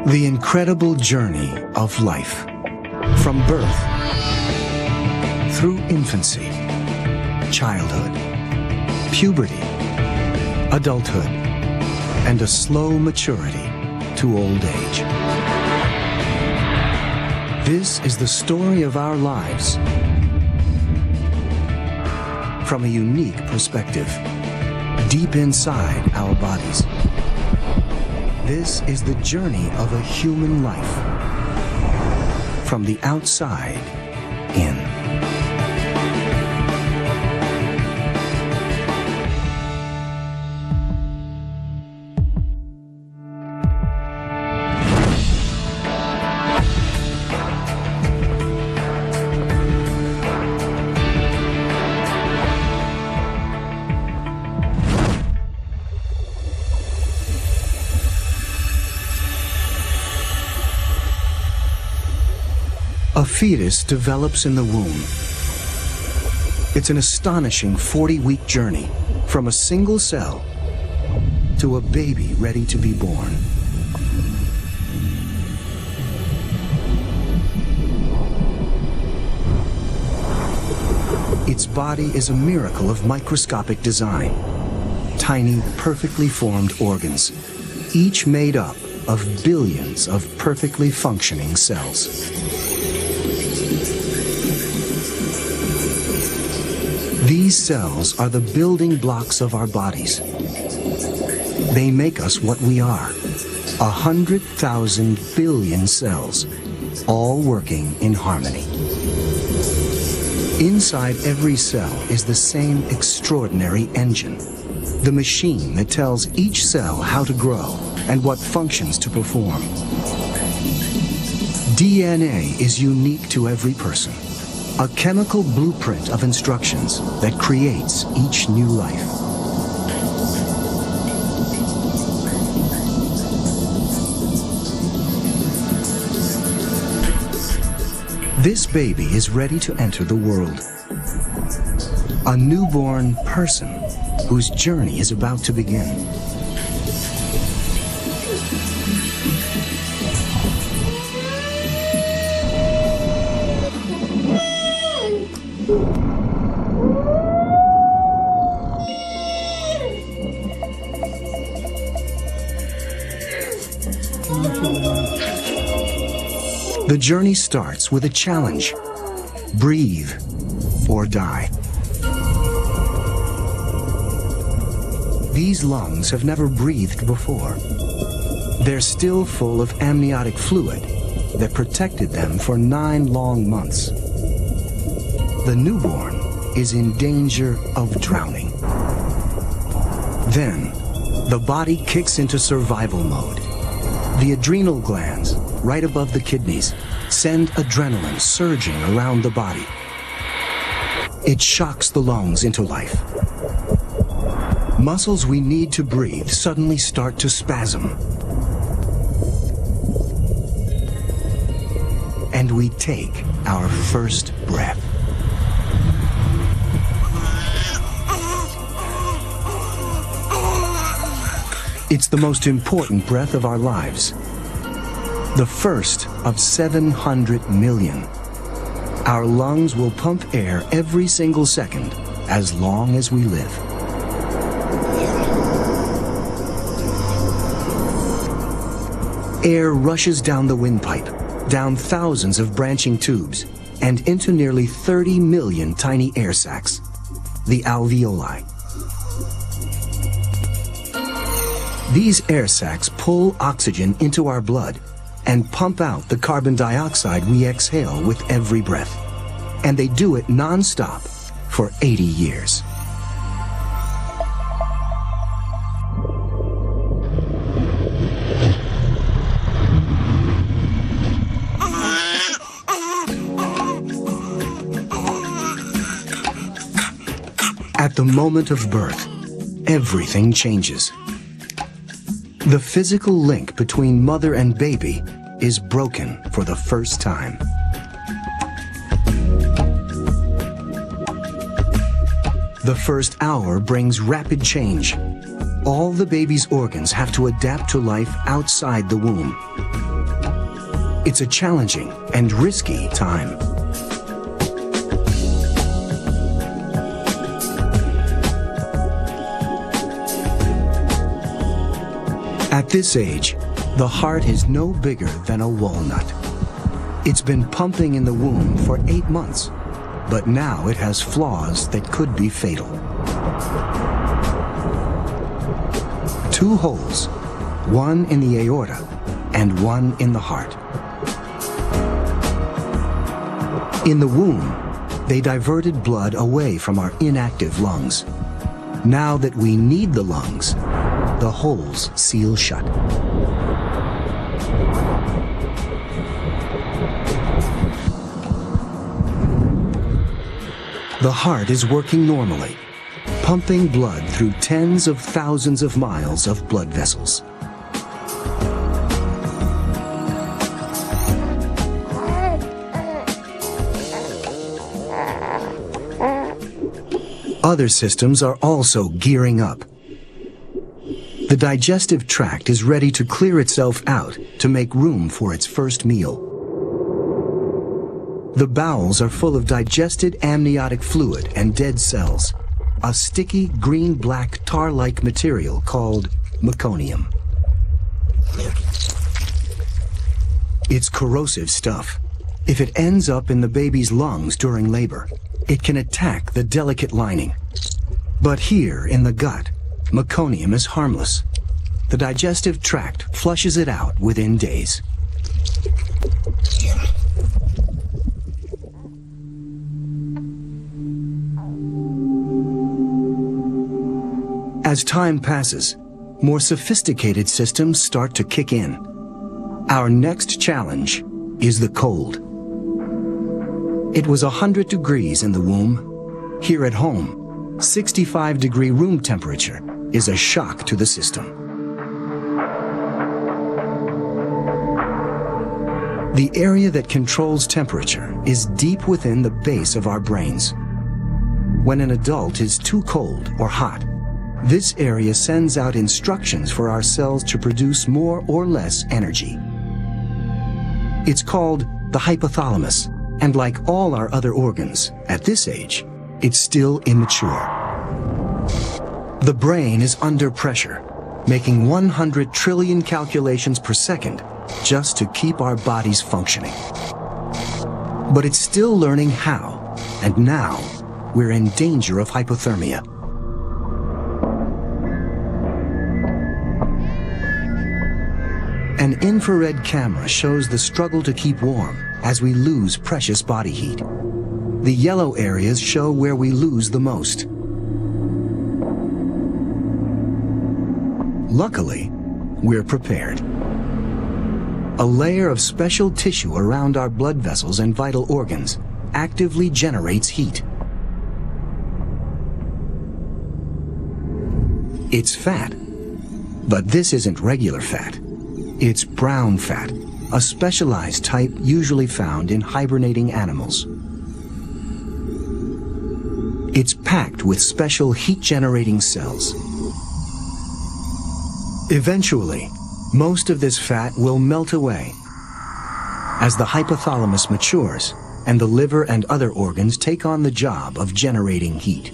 The incredible journey of life, from birth, through infancy, childhood, puberty, adulthood, and a slow maturity to old age. This is the story of our lives from a unique perspective, deep inside our bodies. This is the journey of a human life, from the outside in. A fetus develops in the womb. It's an astonishing 40-week journey from a single cell to a baby ready to be born. Its body is a miracle of microscopic design. Tiny, perfectly formed organs, each made up of billions of perfectly functioning cells. These cells are the building blocks of our bodies. They make us what we are, 100,000 billion cells, all working in harmony. Inside every cell is the same extraordinary engine, the machine that tells each cell how to grow and what functions to perform. DNA is unique to every person. A chemical blueprint of instructions that creates each new life. This baby is ready to enter the world. A newborn person whose journey is about to begin. The journey starts with a challenge: breathe or die. These lungs have never breathed before. They're still full of amniotic fluid that protected them for 9 long months. The newborn is in danger of drowning. Then, the body kicks into survival mode. The adrenal glands, right above the kidneys, send adrenaline surging around the body. It shocks the lungs into life. Muscles we need to breathe suddenly start to spasm. And we take our first breath. It's the most important breath of our lives. The first of 700 million. Our lungs will pump air every single second as long as we live. Air rushes down the windpipe, down thousands of branching tubes, and into nearly 30 million tiny air sacs, the alveoli. These air sacs pull oxygen into our blood and pump out the carbon dioxide we exhale with every breath. And they do it non-stop for 80 years. At the moment of birth, everything changes. The physical link between mother and baby is broken for the first time. The first hour brings rapid change. all the baby's organs have to adapt to life outside the womb. It's a challenging and risky time. At this age, the heart is no bigger than a walnut. It's been pumping in the womb for 8 months, but now it has flaws that could be fatal. 2 holes, one in the aorta and one in the heart. In the womb, they diverted blood away from our inactive lungs. Now that we need the lungs, the holes seal shut. The heart is working normally, pumping blood through tens of thousands of miles of blood vessels. Other systems are also gearing up. The digestive tract is ready to clear itself out to make room for its first meal. The bowels are full of digested amniotic fluid and dead cells, a sticky green-black tar-like material called meconium. It's corrosive stuff. If it ends up in the baby's lungs during labor, it can attack the delicate lining. But here in the gut, meconium is harmless. The digestive tract flushes it out within days. As time passes, more sophisticated systems start to kick in. Our next challenge is the cold. It was 100 degrees in the womb. Here at home, 65-degree room temperature is a shock to the system. The area that controls temperature is deep within the base of our brains. When an adult is too cold or hot, this area sends out instructions for our cells to produce more or less energy. It's called the hypothalamus, and like all our other organs, at this age, it's still immature. The brain is under pressure, making 100 trillion calculations per second just to keep our bodies functioning. But it's still learning how, and now we're in danger of hypothermia. An infrared camera shows the struggle to keep warm as we lose precious body heat. The yellow areas show where we lose the most. Luckily, we're prepared. A layer of special tissue around our blood vessels and vital organs actively generates heat. It's fat, but this isn't regular fat. It's brown fat, a specialized type usually found in hibernating animals. It's packed with special heat-generating cells. Eventually, most of this fat will melt away as the hypothalamus matures and the liver and other organs take on the job of generating heat.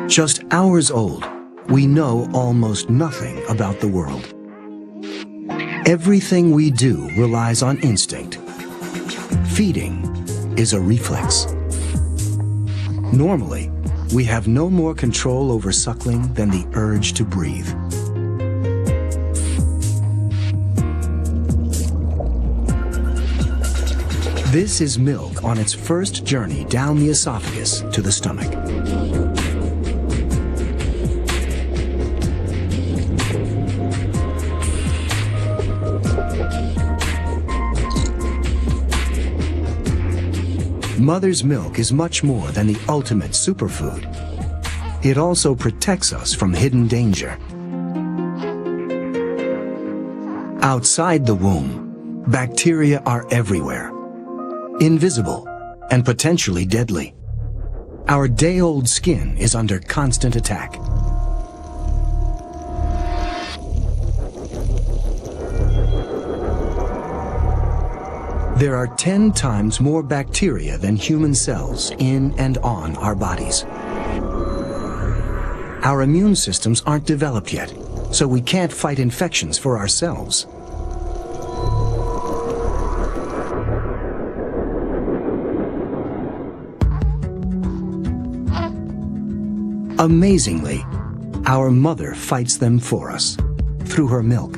Just hours old, we know almost nothing about the world. Everything we do relies on instinct. Feeding is a reflex. Normally, we have no more control over suckling than the urge to breathe. This is milk on its first journey down the esophagus to the stomach. Mother's milk is much more than the ultimate superfood. It also protects us from hidden danger. Outside the womb, bacteria are everywhere, invisible and potentially deadly. Our day-old skin is under constant attack. There are 10 times more bacteria than human cells in and on our bodies. Our immune systems aren't developed yet, so we can't fight infections for ourselves. Amazingly, our mother fights them for us through her milk.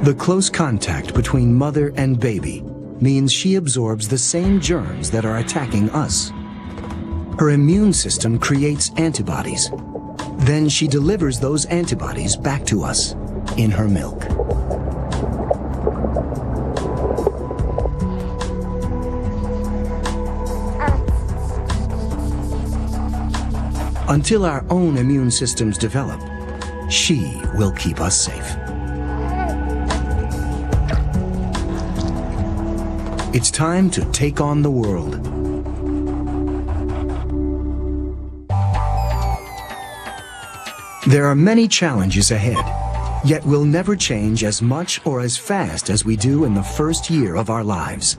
The close contact between mother and baby means she absorbs the same germs that are attacking us. Her immune system creates antibodies. Then she delivers those antibodies back to us in her milk. Until our own immune systems develop, she will keep us safe. It's time to take on the world. There are many challenges ahead, yet we'll never change as much or as fast as we do in the first year of our lives.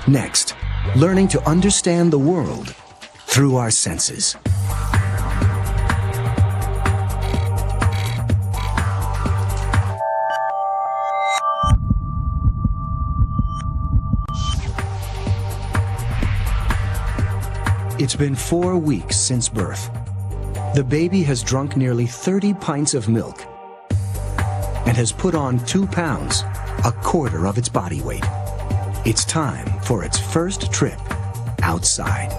Next, learning to understand the world through our senses. It's been 4 weeks since birth. The baby has drunk nearly 30 pints of milk and has put on 2 pounds, a quarter of its body weight. It's time for its first trip outside.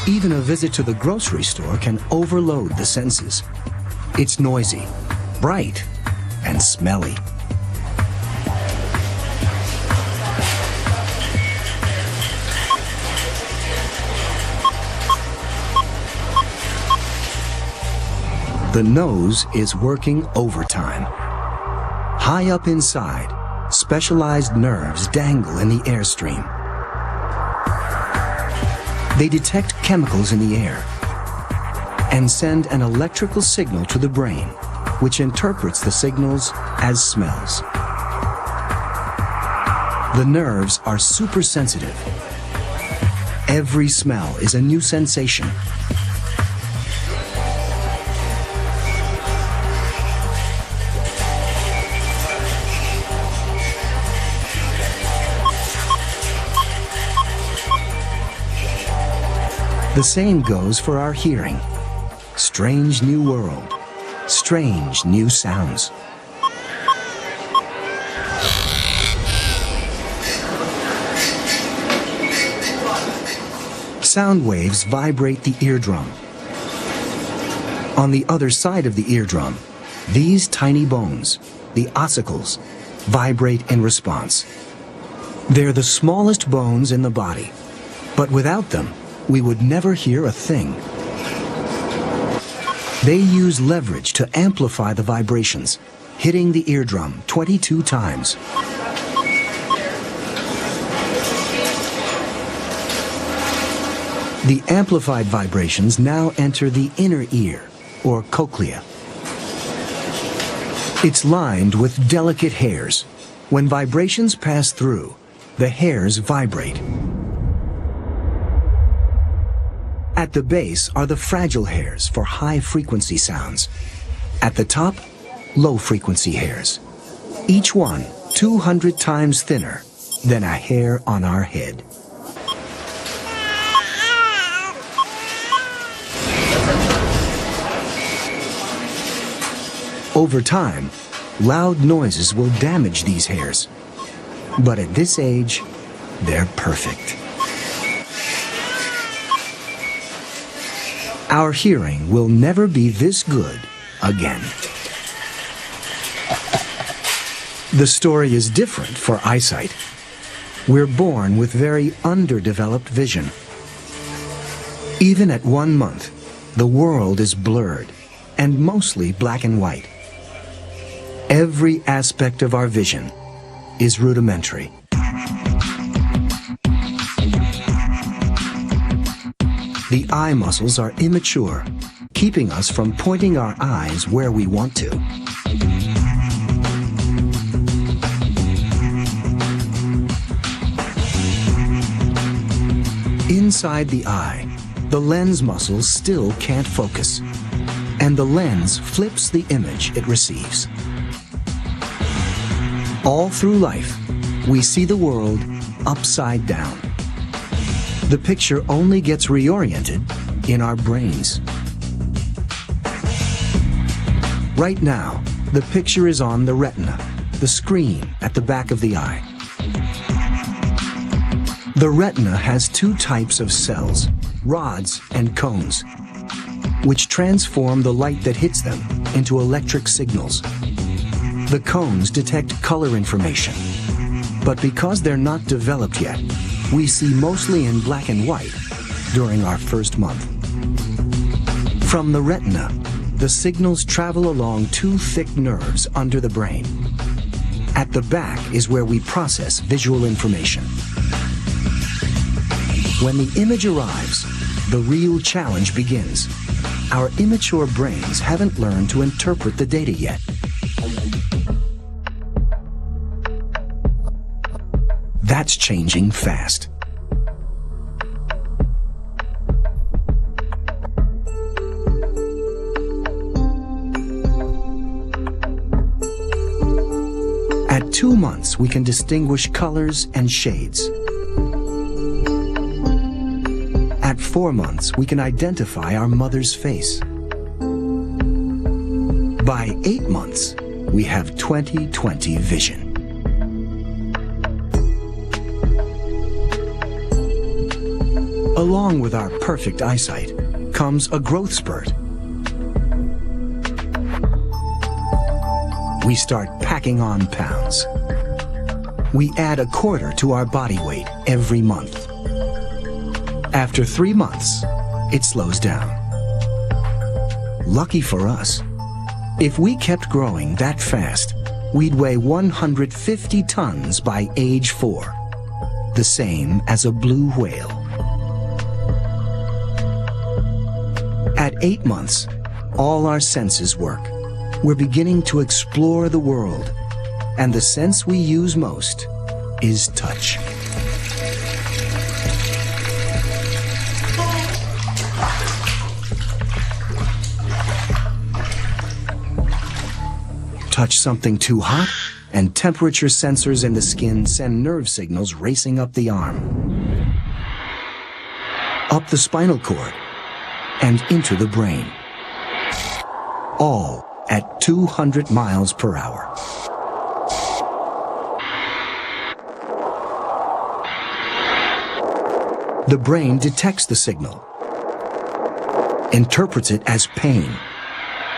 Even a visit to the grocery store can overload the senses. It's noisy, bright, and smelly. The nose is working overtime. High up inside, specialized nerves dangle in the airstream. They detect chemicals in the air and send an electrical signal to the brain, which interprets the signals as smells. The nerves are super sensitive. Every smell is a new sensation. The same goes for our hearing. Strange new world. Strange new sounds. Sound waves vibrate the eardrum. On the other side of the eardrum, these tiny bones, the ossicles, vibrate in response. They're the smallest bones in the body, but without them, we would never hear a thing. They use leverage to amplify the vibrations, hitting the eardrum 22 times. The amplified vibrations now enter the inner ear, or cochlea. It's lined with delicate hairs. When vibrations pass through, the hairs vibrate. At the base are the fragile hairs for high-frequency sounds. At the top, low-frequency hairs. Each one 200 times thinner than a hair on our head. Over time, loud noises will damage these hairs. But at this age, they're perfect. Our hearing will never be this good again. The story is different for eyesight. We're born with very underdeveloped vision. Even at 1 month, the world is blurred and mostly black and white. Every aspect of our vision is rudimentary. The eye muscles are immature, keeping us from pointing our eyes where we want to. Inside the eye, the lens muscles still can't focus, and the lens flips the image it receives. All through life, we see the world upside down. The picture only gets reoriented in our brains. Right now, the picture is on the retina, the screen at the back of the eye. The retina has 2 types of cells, rods and cones, which transform the light that hits them into electric signals. The cones detect color information, but because they're not developed yet, we see mostly in black and white during our first month. From the retina, the signals travel along 2 thick nerves under the brain. At the back is where we process visual information. When the image arrives, the real challenge begins. Our immature brains haven't learned to interpret the data yet. That's changing fast. At 2 months, we can distinguish colors and shades. At 4 months, we can identify our mother's face. By 8 months, we have 20/20 vision. Along with our perfect eyesight comes a growth spurt. We start packing on pounds. We add 1/4 to our body weight every month. After 3 months, it slows down. Lucky for us, if we kept growing that fast, we'd weigh 150 tons by age 4, the same as a blue whale. At 8 months, all our senses work. We're beginning to explore the world, and the sense we use most is touch. Touch something too hot, and temperature sensors in the skin send nerve signals racing up the arm, up the spinal cord, and into the brain. All at 200 miles per hour. The brain detects the signal, interprets it as pain,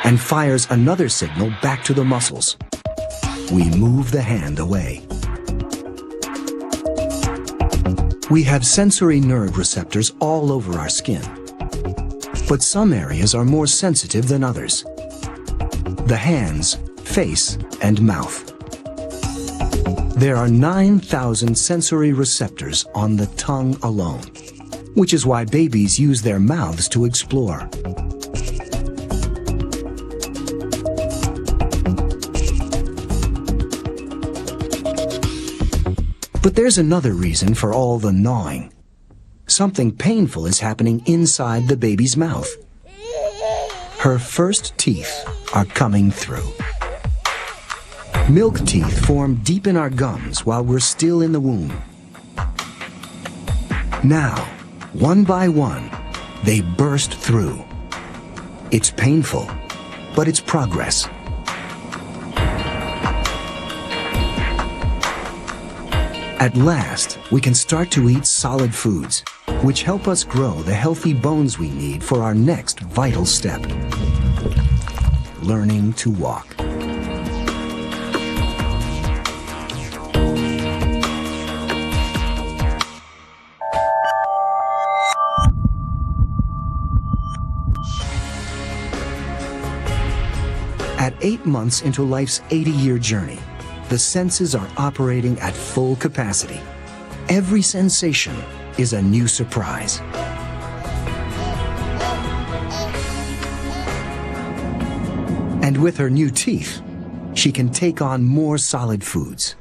and fires another signal back to the muscles. We move the hand away. We have sensory nerve receptors all over our skin, but some areas are more sensitive than others. The hands, face, and mouth. There are 9,000 sensory receptors on the tongue alone, which is why babies use their mouths to explore. But there's another reason for all the gnawing. Something painful is happening inside the baby's mouth. Her first teeth are coming through. Milk teeth form deep in our gums while we're still in the womb. Now, one by one, they burst through. It's painful, but it's progress. At last, we can start to eat solid foods, which help us grow the healthy bones we need for our next vital step: learning to walk. 8 months into life's 80-year journey, the senses are operating at full capacity. Every sensation is a new surprise. And with her new teeth, she can take on more solid foods.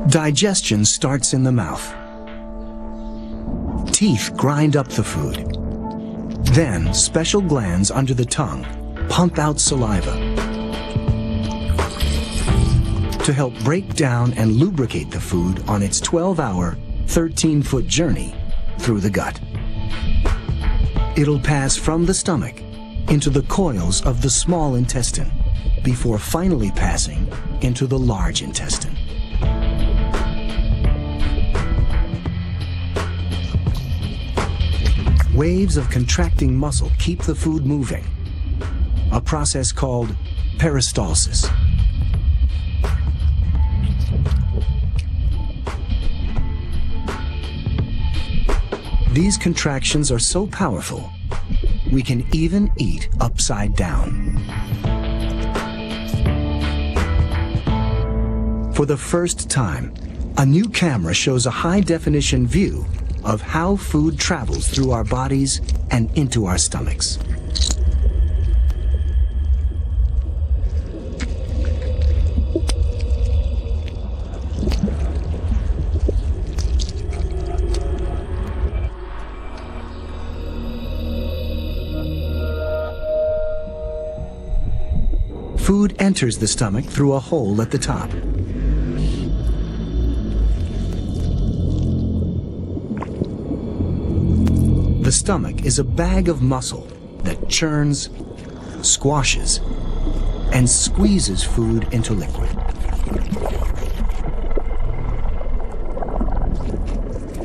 Digestion starts in the mouth. Teeth grind up the food. Then, special glands under the tongue pump out saliva to help break down and lubricate the food on its 12-hour, 13-foot journey through the gut. It'll pass from the stomach into the coils of the small intestine before finally passing into the large intestine. Waves of contracting muscle keep the food moving, a process called peristalsis. These contractions are so powerful, we can even eat upside down. For the first time, a new camera shows a high-definition view of how food travels through our bodies and into our stomachs. Food enters the stomach through a hole at the top. The stomach is a bag of muscle that churns, squashes, and squeezes food into liquid.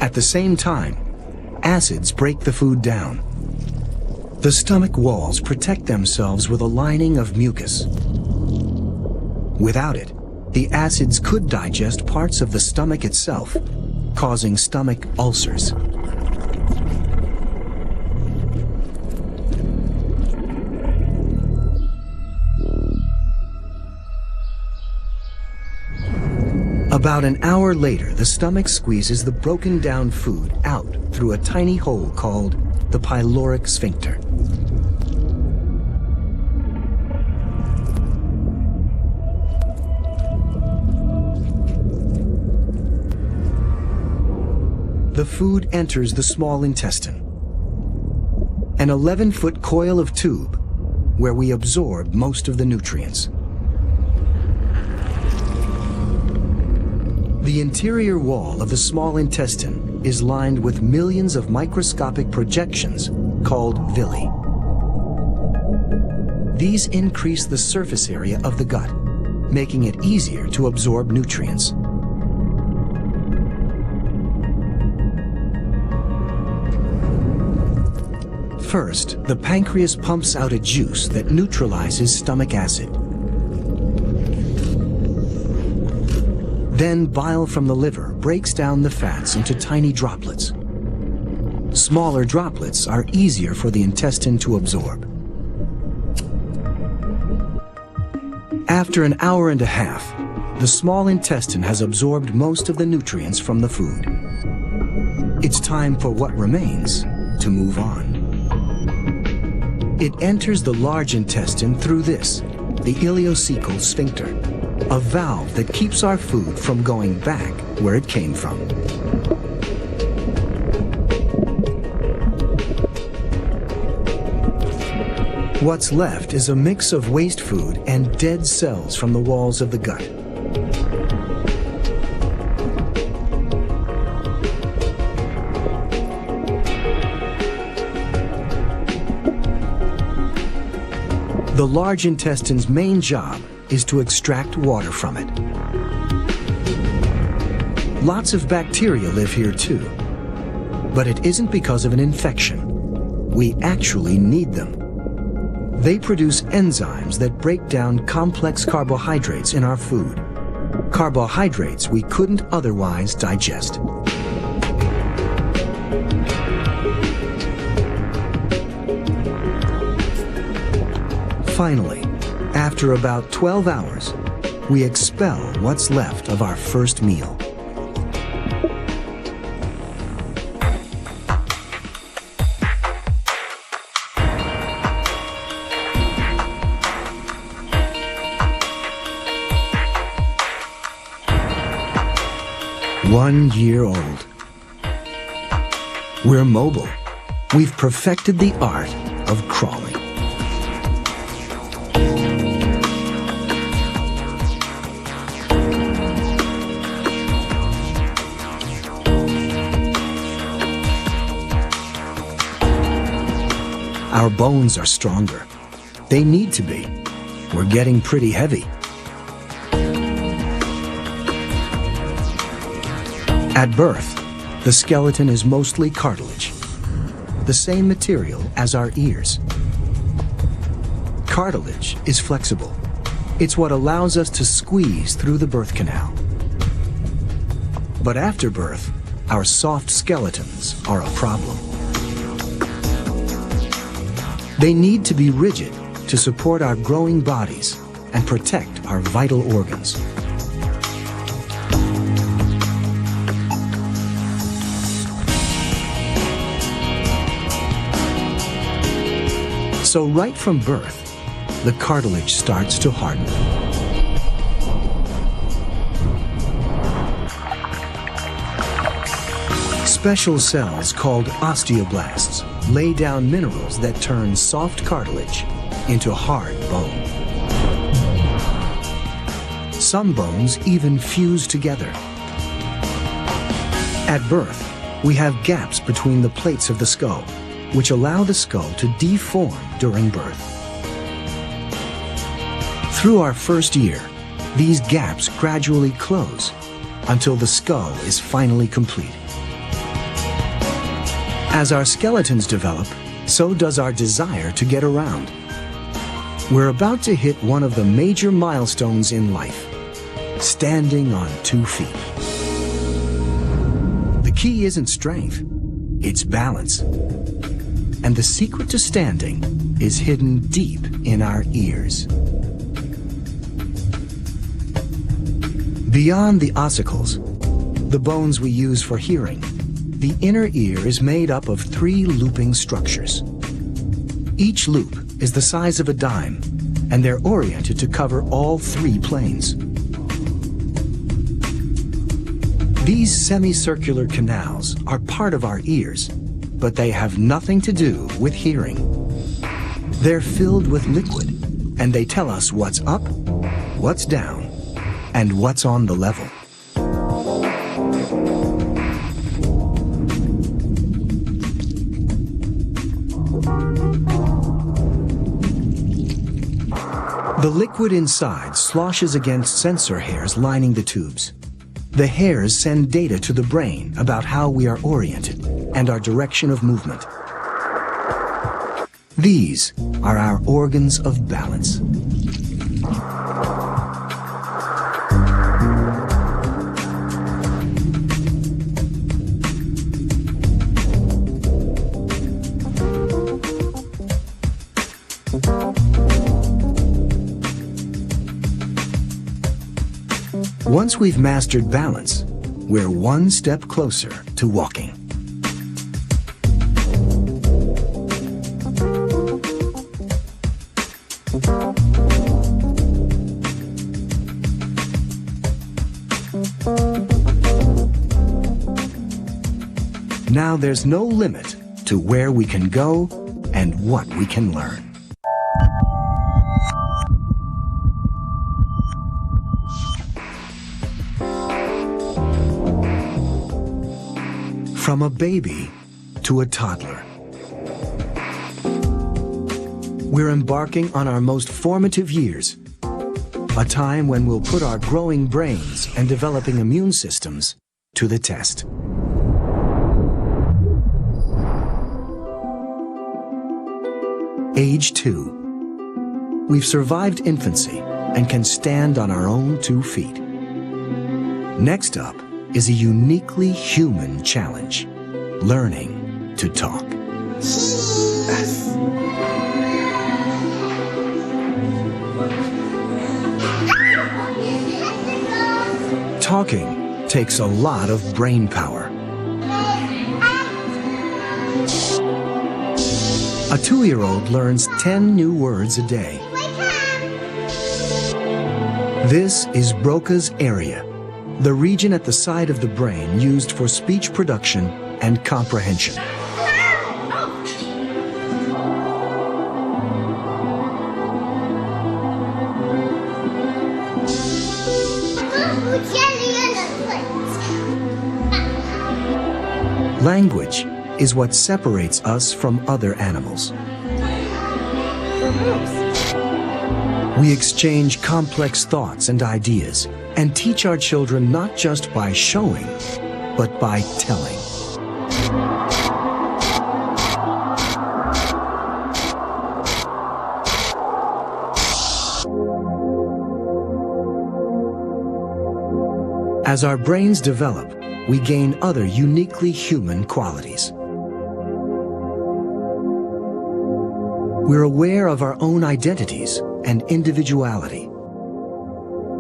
At the same time, acids break the food down. The stomach walls protect themselves with a lining of mucus. Without it, the acids could digest parts of the stomach itself, causing stomach ulcers. About an hour later, the stomach squeezes the broken down food out through a tiny hole called the pyloric sphincter. The food enters the small intestine, an 11-foot coil of tube where we absorb most of the nutrients. The interior wall of the small intestine is lined with millions of microscopic projections called villi. These increase the surface area of the gut, making it easier to absorb nutrients. First, the pancreas pumps out a juice that neutralizes stomach acid. Then bile from the liver breaks down the fats into tiny droplets. Smaller droplets are easier for the intestine to absorb. After an hour and a half, the small intestine has absorbed most of the nutrients from the food. It's time for what remains to move on. It enters the large intestine through this, the ileocecal sphincter, a valve that keeps our food from going back where it came from. What's left is a mix of waste food and dead cells from the walls of the gut. The large intestine's main job is to extract water from it. Lots of bacteria live here too, but it isn't because of an infection. We actually need them. They produce enzymes that break down complex carbohydrates in our food, carbohydrates we couldn't otherwise digest. Finally, after about 12 hours, we expel what's left of our first meal. One year old. We're mobile. We've perfected the art of crawling. Our bones are stronger. They need to be. We're getting pretty heavy. At birth, the skeleton is mostly cartilage, the same material as our ears. Cartilage is flexible. It's what allows us to squeeze through the birth canal. But after birth, our soft skeletons are a problem. They need to be rigid to support our growing bodies and protect our vital organs. So right from birth, the cartilage starts to harden. Special cells called osteoblasts lay down minerals that turn soft cartilage into hard bone. Some bones even fuse together. At birth, we have gaps between the plates of the skull, which allow the skull to deform during birth. Through our first year, these gaps gradually close until the skull is finally complete. As our skeletons develop, so does our desire to get around. We're about to hit one of the major milestones in life, standing on 2 feet. The key isn't strength, it's balance. And the secret to standing is hidden deep in our ears. Beyond the ossicles, the bones we use for hearing, the inner ear is made up of 3 looping structures. Each loop is the size of a dime, and they're oriented to cover all 3 planes. These semicircular canals are part of our ears, but they have nothing to do with hearing. They're filled with liquid, and they tell us what's up, what's down, and what's on the level. The liquid inside sloshes against sensor hairs lining the tubes. The hairs send data to the brain about how we are oriented and our direction of movement. These are our organs of balance. Once we've mastered balance, we're one step closer to walking. Now there's no limit to where we can go and what we can learn. From a baby to a toddler, we're embarking on our most formative years, a time when we'll put our growing brains and developing immune systems to the test. Age 2. We've survived infancy and can stand on our own 2 feet. Next up is a uniquely human challenge, learning to talk. Talking takes a lot of brain power. A 2-year-old learns 10 new words a day. This is Broca's area, the region at the side of the brain used for speech production and comprehension. Language is what separates us from other animals. We exchange complex thoughts and ideas and teach our children not just by showing, but by telling. As our brains develop, we gain other uniquely human qualities. We're aware of our own identities and individuality.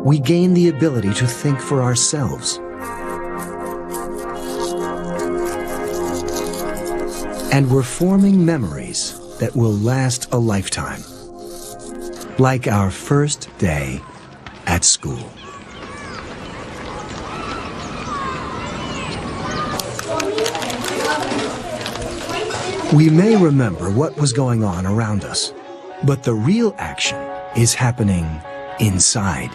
We gain the ability to think for ourselves. And we're forming memories that will last a lifetime. Like our first day at school. We may remember what was going on around us, but the real action is happening inside.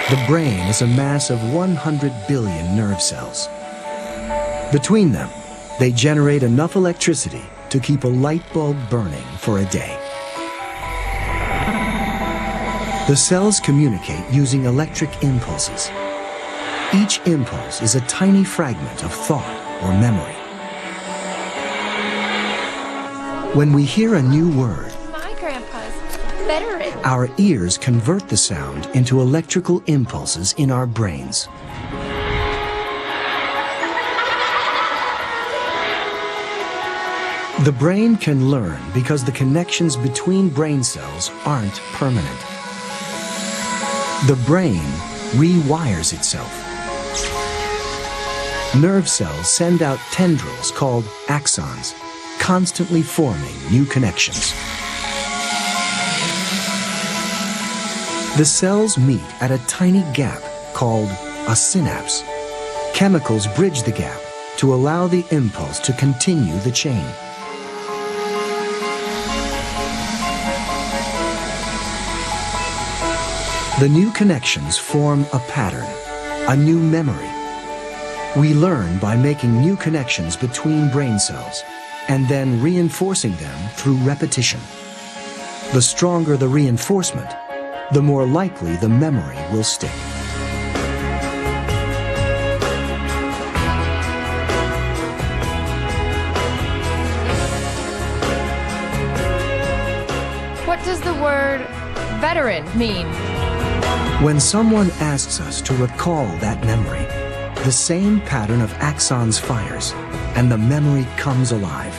The brain is a mass of 100 billion nerve cells. Between them, they generate enough electricity to keep a light bulb burning for a day. The cells communicate using electric impulses. Each impulse is a tiny fragment of thought or memory. When we hear a new word, my grandpa's veteran. Our ears convert the sound into electrical impulses in our brains. The brain can learn because the connections between brain cells aren't permanent. The brain rewires itself. Nerve cells send out tendrils called axons, constantly forming new connections. The cells meet at a tiny gap called a synapse. Chemicals bridge the gap to allow the impulse to continue the chain. The new connections form a pattern, a new memory. We learn by making new connections between brain cells and then reinforcing them through repetition. The stronger the reinforcement, the more likely the memory will stick. What does the word veteran mean? When someone asks us to recall that memory, the same pattern of axons fires, and the memory comes alive.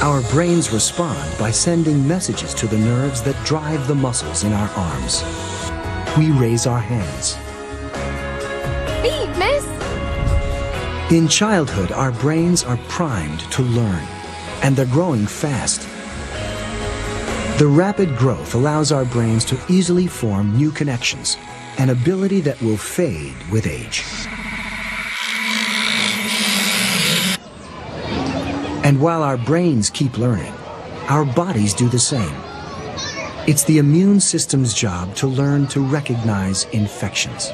Our brains respond by sending messages to the nerves that drive the muscles in our arms. We raise our hands. Me, miss. In childhood, our brains are primed to learn, and they're growing fast. The rapid growth allows our brains to easily form new connections, an ability that will fade with age. And while our brains keep learning, our bodies do the same. It's the immune system's job to learn to recognize infections.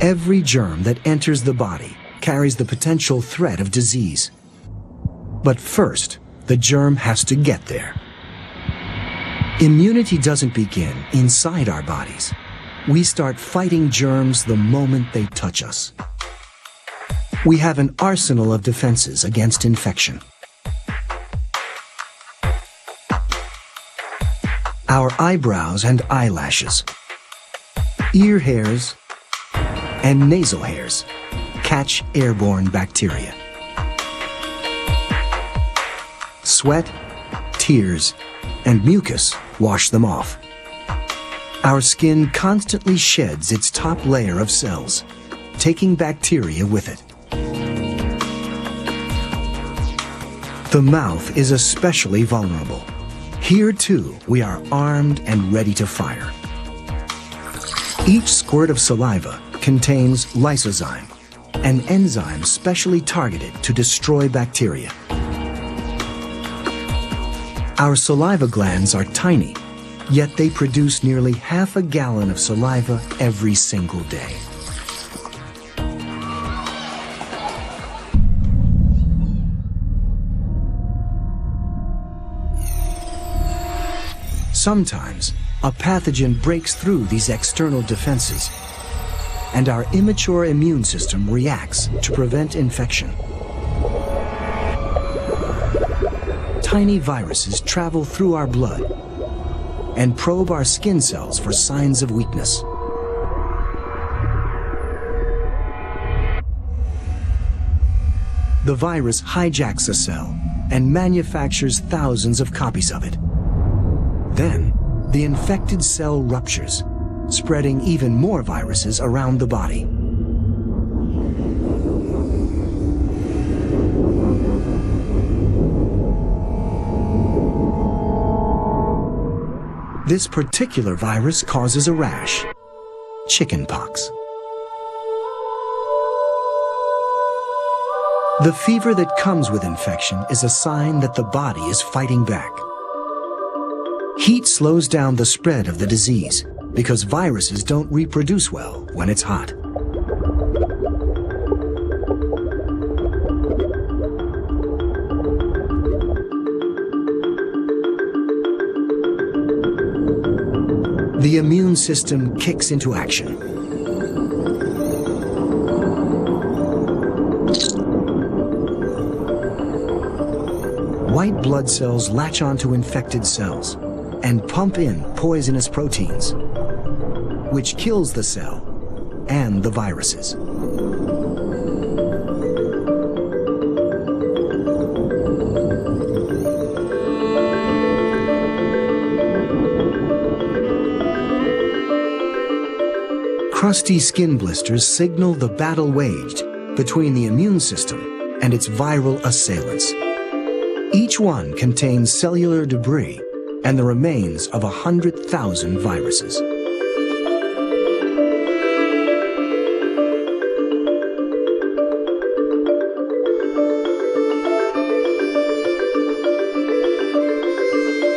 Every germ that enters the body carries the potential threat of disease. But first, the germ has to get there. Immunity doesn't begin inside our bodies. We start fighting germs the moment they touch us. We have an arsenal of defenses against infection. Our eyebrows and eyelashes, ear hairs, and nasal hairs catch airborne bacteria. Sweat, tears, and mucus wash them off. Our skin constantly sheds its top layer of cells, taking bacteria with it. The mouth is especially vulnerable. Here, too, we are armed and ready to fire. Each squirt of saliva contains lysozyme, an enzyme specially targeted to destroy bacteria. Our saliva glands are tiny, yet they produce nearly half a gallon of saliva every single day. Sometimes, a pathogen breaks through these external defenses, and our immature immune system reacts to prevent infection. Tiny viruses travel through our blood and probe our skin cells for signs of weakness. The virus hijacks a cell and manufactures thousands of copies of it. Then, the infected cell ruptures, spreading even more viruses around the body. This particular virus causes a rash, chickenpox. The fever that comes with infection is a sign that the body is fighting back. Heat slows down the spread of the disease because viruses don't reproduce well when it's hot. The immune system kicks into action. White blood cells latch onto infected cells and pump in poisonous proteins, which kills the cell and the viruses. Crusty skin blisters signal the battle waged between the immune system and its viral assailants. Each one contains cellular debris and the remains of 100,000 viruses.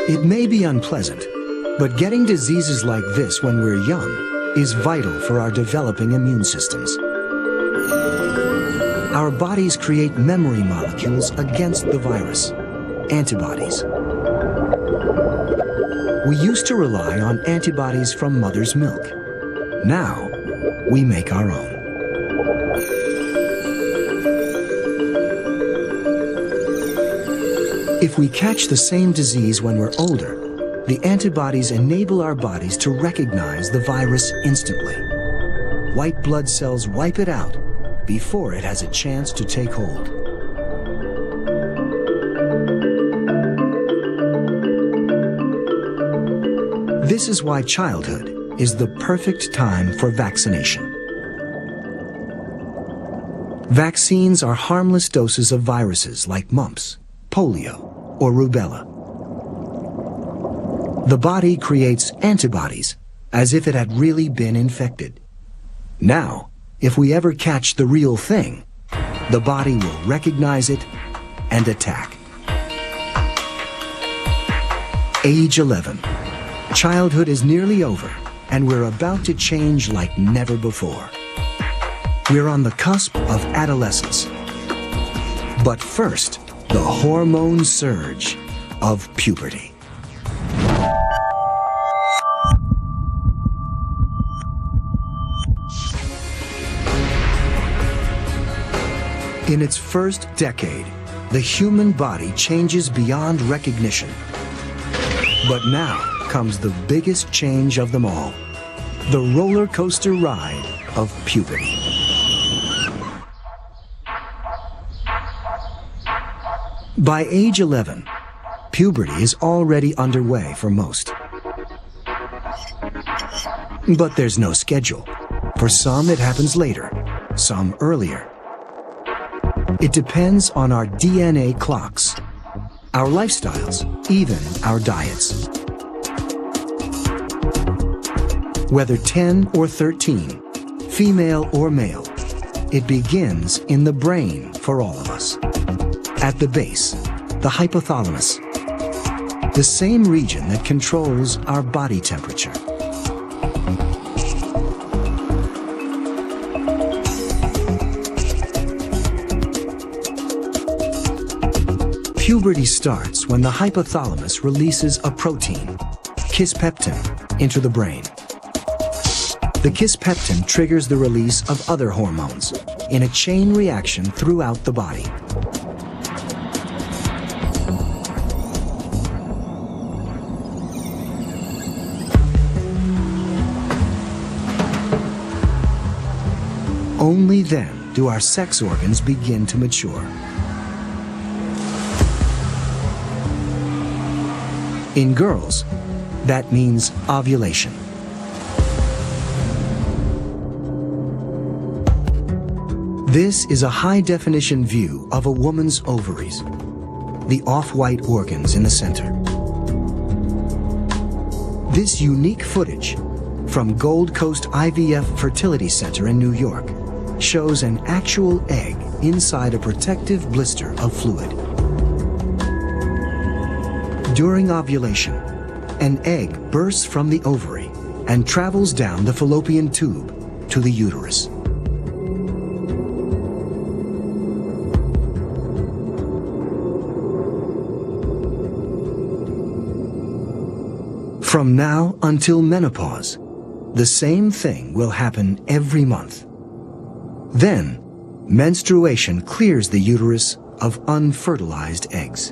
It may be unpleasant, but getting diseases like this when we're young is vital for our developing immune systems. Our bodies create memory molecules against the virus, antibodies. We used to rely on antibodies from mother's milk. Now, we make our own. If we catch the same disease when we're older, the antibodies enable our bodies to recognize the virus instantly. White blood cells wipe it out before it has a chance to take hold. This is why childhood is the perfect time for vaccination. Vaccines are harmless doses of viruses like mumps, polio, or rubella. The body creates antibodies as if it had really been infected. Now, if we ever catch the real thing, the body will recognize it and attack. Age 11. Childhood is nearly over, and we're about to change like never before. We're on the cusp of adolescence. But first, the hormone surge of puberty. In its first decade, the human body changes beyond recognition. But now comes the biggest change of them all, the roller coaster ride of puberty. By age 11, puberty is already underway for most. But there's no schedule. For some, it happens later, some earlier. It depends on our DNA clocks, our lifestyles, even our diets. Whether 10 or 13, female or male, it begins in the brain for all of us. At the base, the hypothalamus, the same region that controls our body temperature. Puberty starts when the hypothalamus releases a protein, kisspeptin, into the brain. The kisspeptin triggers the release of other hormones in a chain reaction throughout the body. Only then do our sex organs begin to mature. In girls, that means ovulation. This is a high-definition view of a woman's ovaries, the off-white organs in the center. This unique footage from Gold Coast IVF Fertility Center in New York shows an actual egg inside a protective blister of fluid. During ovulation, an egg bursts from the ovary and travels down the fallopian tube to the uterus. From now until menopause, the same thing will happen every month. Then, menstruation clears the uterus of unfertilized eggs.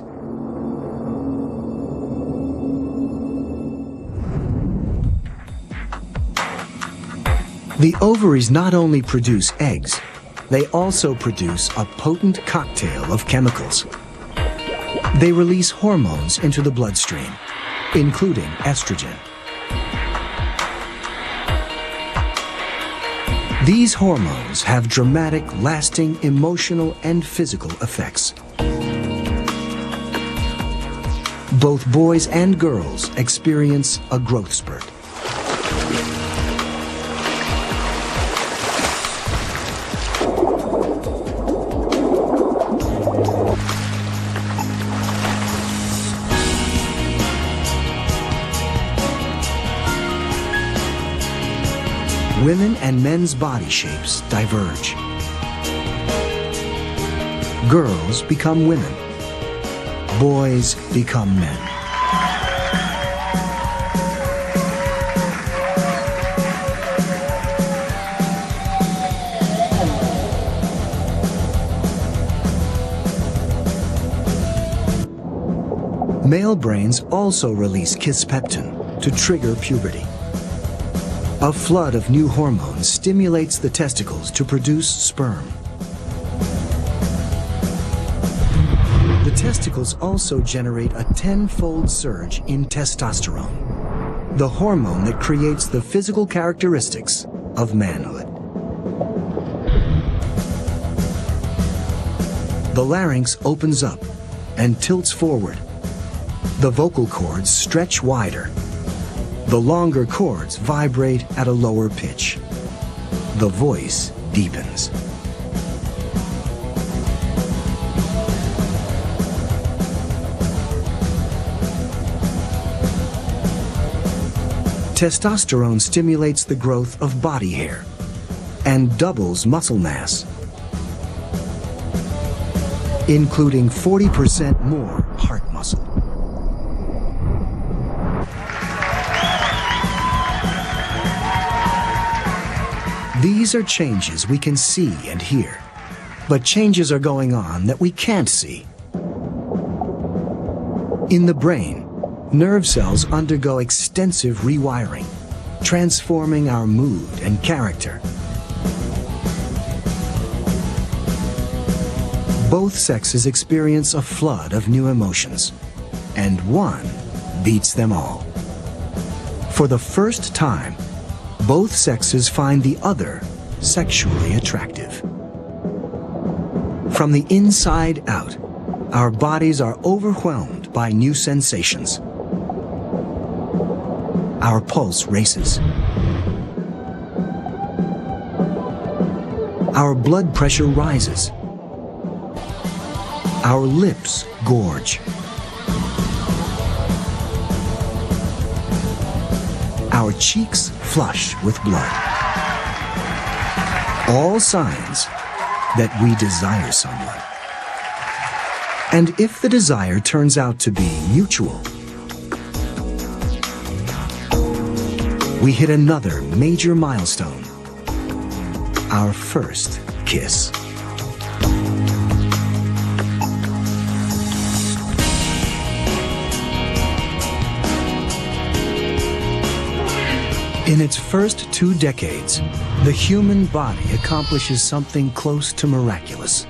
The ovaries not only produce eggs, they also produce a potent cocktail of chemicals. They release hormones into the bloodstream, including estrogen. These hormones have dramatic, lasting emotional and physical effects. Both boys and girls experience a growth spurt. Women and men's body shapes diverge. Girls become women. Boys become men. Male brains also release kisspeptin to trigger puberty. A flood of new hormones stimulates the testicles to produce sperm. The testicles also generate a 10-fold surge in testosterone, the hormone that creates the physical characteristics of manhood. The larynx opens up and tilts forward. The vocal cords stretch wider. The longer chords vibrate at a lower pitch. The voice deepens. Testosterone stimulates the growth of body hair and doubles muscle mass, including 40% more heart muscle. These are changes we can see and hear, But changes are going on that we can't see. In the brain, nerve cells undergo extensive rewiring, transforming our mood and character. Both sexes experience a flood of new emotions, and one beats them all. For the first time, both sexes find the other sexually attractive. From the inside out, our bodies are overwhelmed by new sensations. Our pulse races. Our blood pressure rises. Our lips gorge. Our cheeks flush with blood. All signs that we desire someone. And if the desire turns out to be mutual, we hit another major milestone, our first kiss. In its first 2 decades, the human body accomplishes something close to miraculous.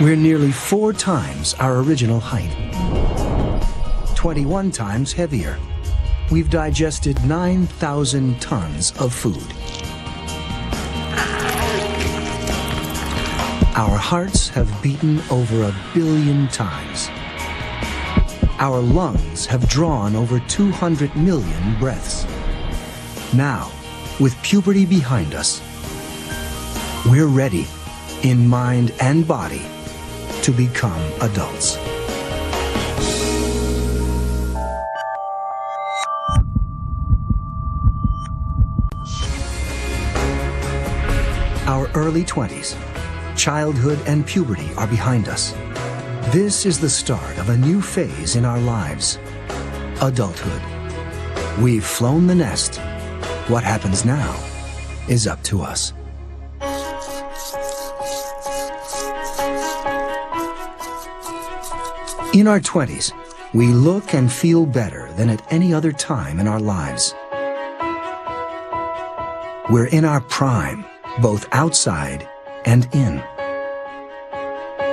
We're nearly 4 times our original height, 21 times heavier. We've digested 9,000 tons of food. Our hearts have beaten over 1 billion times. Our lungs have drawn over 200 million breaths. Now, with puberty behind us, we're ready, in mind and body, to become adults. Our early 20s, childhood and puberty are behind us. This is the start of a new phase in our lives, adulthood. We've flown the nest. What happens now is up to us. In our 20s, we look and feel better than at any other time in our lives. We're in our prime, both outside and in.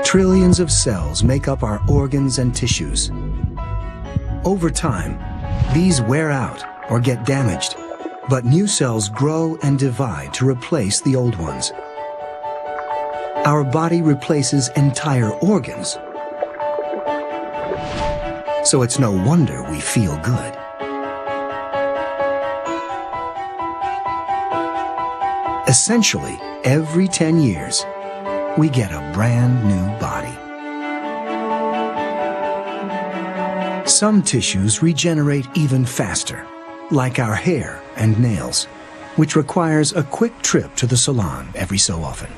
Trillions of cells make up our organs and tissues. Over time, these wear out or get damaged, but new cells grow and divide to replace the old ones. Our body replaces entire organs, so it's no wonder we feel good. Essentially, every 10 years, we get a brand new body. Some tissues regenerate even faster, like our hair and nails, which requires a quick trip to the salon every so often.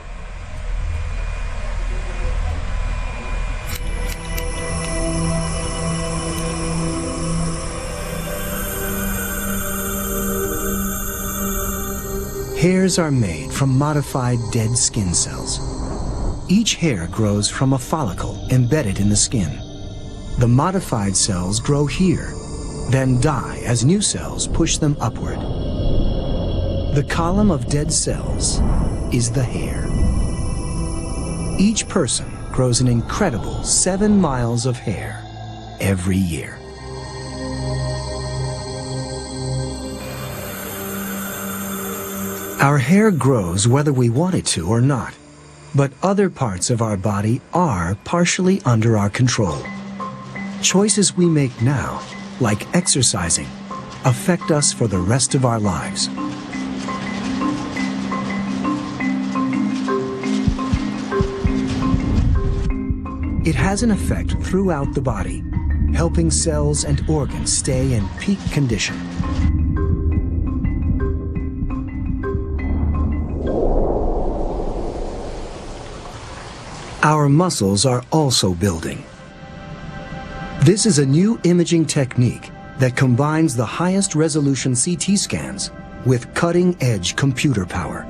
Hairs are made from modified dead skin cells. Each hair grows from a follicle embedded in the skin. The modified cells grow here, then die as new cells push them upward. The column of dead cells is the hair. Each person grows an incredible 7 miles of hair every year. Our hair grows whether we want it to or not, but other parts of our body are partially under our control. Choices we make now, like exercising, affect us for the rest of our lives. It has an effect throughout the body, helping cells and organs stay in peak condition. Our muscles are also building. This is a new imaging technique that combines the highest resolution CT scans with cutting-edge computer power.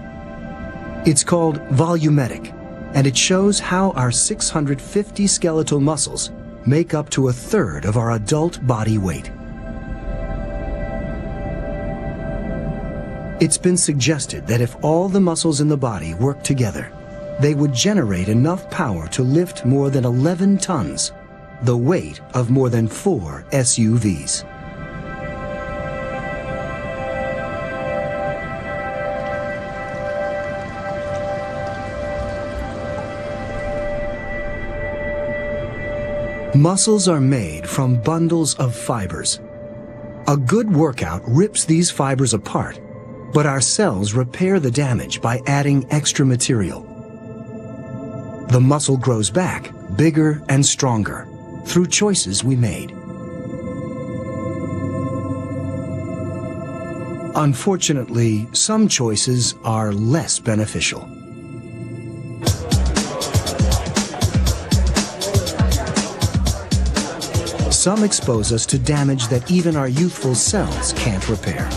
It's called volumetric, and it shows how our 650 skeletal muscles make up to 1/3 of our adult body weight. It's been suggested that if all the muscles in the body work together, they would generate enough power to lift more than 11 tons, the weight of more than 4 SUVs. Muscles are made from bundles of fibers. A good workout rips these fibers apart, but our cells repair the damage by adding extra material. The muscle grows back, bigger and stronger, through choices we made. Unfortunately, some choices are less beneficial. Some expose us to damage that even our youthful cells can't repair.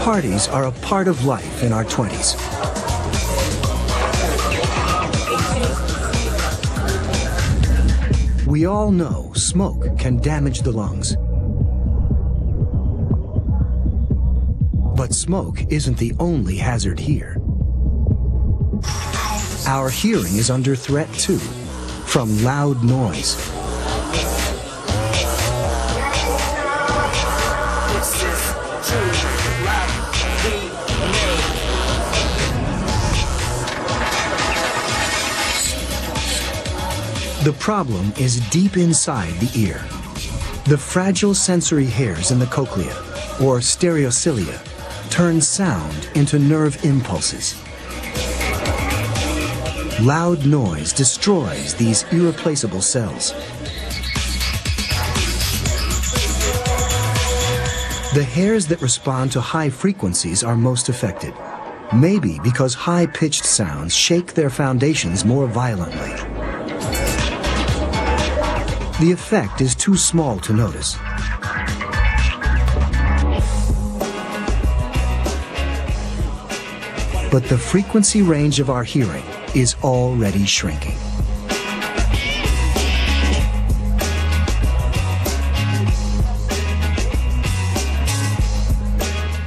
Parties are a part of life in our 20s. We all know smoke can damage the lungs. But smoke isn't the only hazard here. Our hearing is under threat too, from loud noise. The problem is deep inside the ear. The fragile sensory hairs in the cochlea, or stereocilia, turn sound into nerve impulses. Loud noise destroys these irreplaceable cells. The hairs that respond to high frequencies are most affected, maybe because high-pitched sounds shake their foundations more violently. The effect is too small to notice. But the frequency range of our hearing is already shrinking.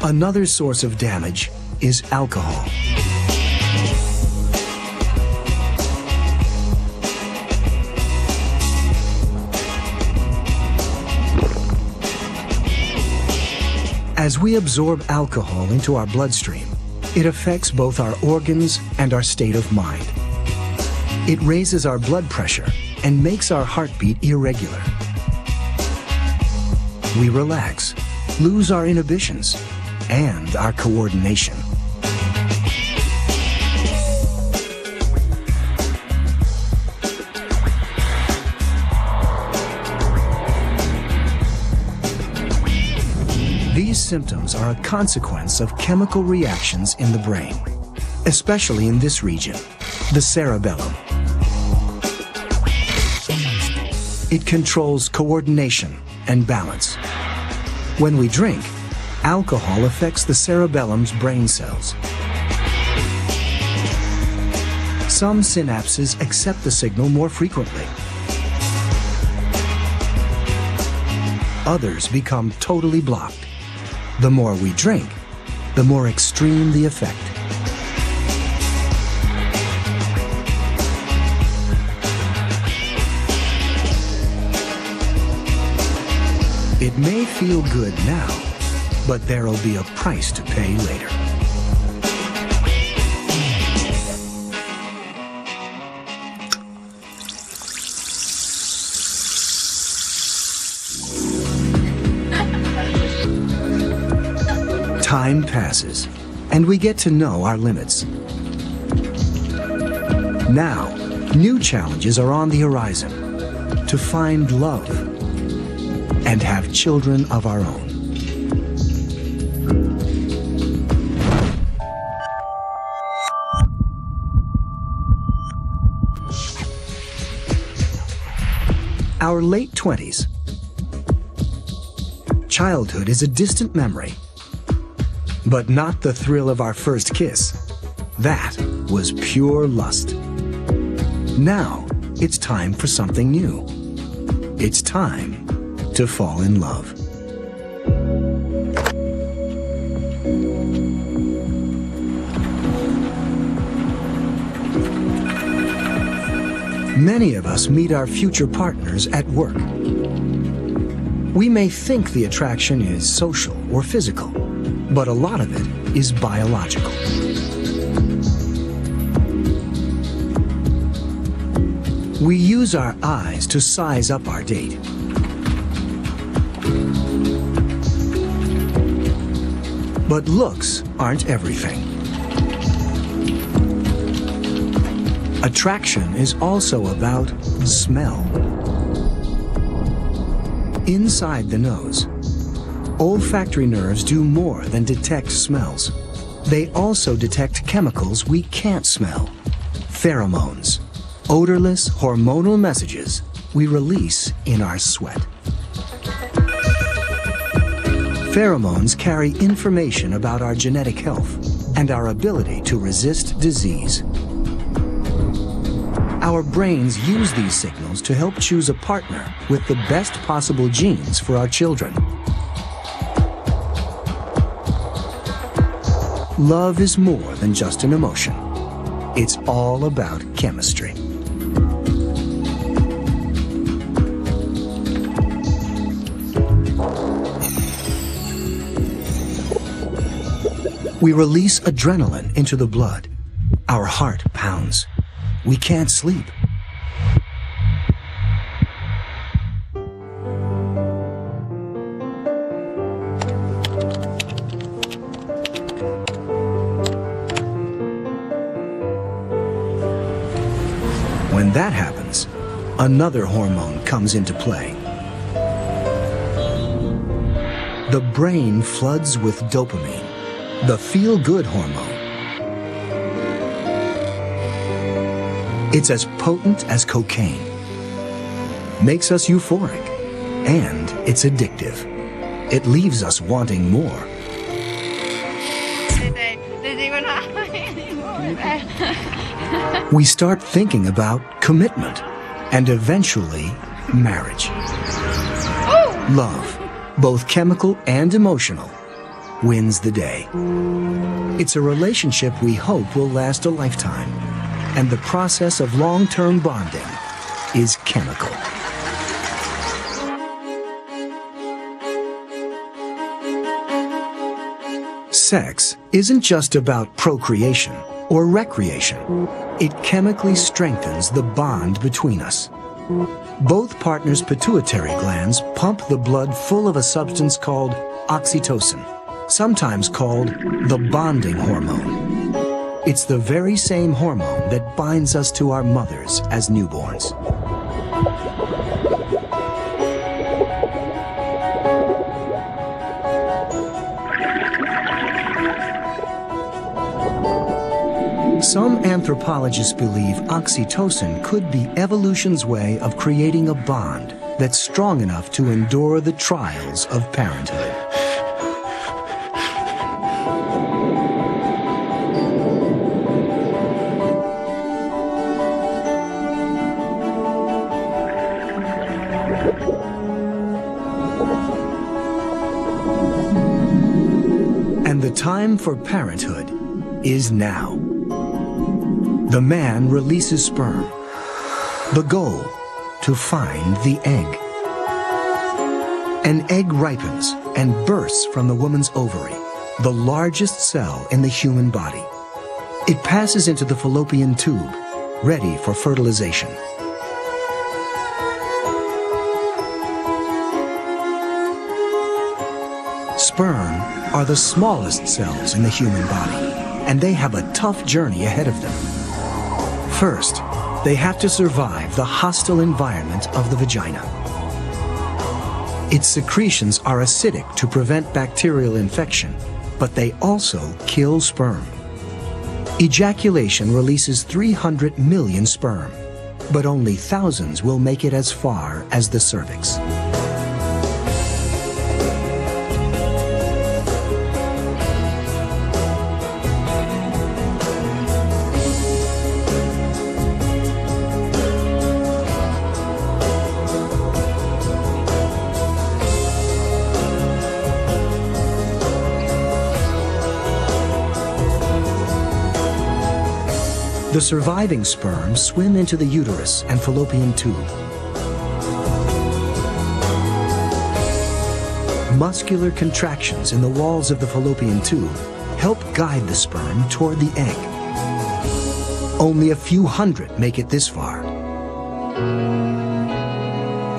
Another source of damage is alcohol. As we absorb alcohol into our bloodstream, it affects both our organs and our state of mind. It raises our blood pressure and makes our heartbeat irregular. We relax, lose our inhibitions, and our coordination. These symptoms are a consequence of chemical reactions in the brain, especially in this region, the cerebellum. It controls coordination and balance. When we drink, alcohol affects the cerebellum's brain cells. Some synapses accept the signal more frequently. Others become totally blocked. The more we drink, the more extreme the effect. It may feel good now, but there'll be a price to pay later. Time passes, and we get to know our limits. Now, new challenges are on the horizon to find love and have children of our own. Our late 20s. Childhood is a distant memory, but not the thrill of our first kiss. That was pure lust. Now, it's time for something new. It's time to fall in love. Many of us meet our future partners at work. We may think the attraction is social or physical, but a lot of it is biological. We use our eyes to size up our date. But looks aren't everything. Attraction is also about smell. Inside the nose, olfactory nerves do more than detect smells. They also detect chemicals we can't smell. Pheromones, odorless hormonal messages we release in our sweat. Pheromones carry information about our genetic health and our ability to resist disease. Our brains use these signals to help choose a partner with the best possible genes for our children. Love is more than just an emotion. It's all about chemistry. We release adrenaline into the blood. Our heart pounds. We can't sleep. When that happens, another hormone comes into play. The brain floods with dopamine, the feel-good hormone. It's as potent as cocaine, makes us euphoric, and it's addictive. It leaves us wanting more. We start thinking about commitment and eventually marriage. Love, both chemical and emotional, wins the day. It's a relationship we hope will last a lifetime. And the process of long-term bonding is chemical. Sex isn't just about procreation or recreation. It chemically strengthens the bond between us. Both partners' pituitary glands pump the blood full of a substance called oxytocin, sometimes called the bonding hormone. It's the very same hormone that binds us to our mothers as newborns. Some anthropologists believe oxytocin could be evolution's way of creating a bond that's strong enough to endure the trials of parenthood. And the time for parenthood is now. The man releases sperm. The goal, to find the egg. An egg ripens and bursts from the woman's ovary, the largest cell in the human body. It passes into the fallopian tube, ready for fertilization. Sperm are the smallest cells in the human body, and they have a tough journey ahead of them. First, they have to survive the hostile environment of the vagina. Its secretions are acidic to prevent bacterial infection, but they also kill sperm. Ejaculation releases 300 million sperm. but only thousands will make it as far as the cervix. The surviving sperm swim into the uterus and fallopian tube. Muscular contractions in the walls of the fallopian tube help guide the sperm toward the egg. Only a few hundred make it this far.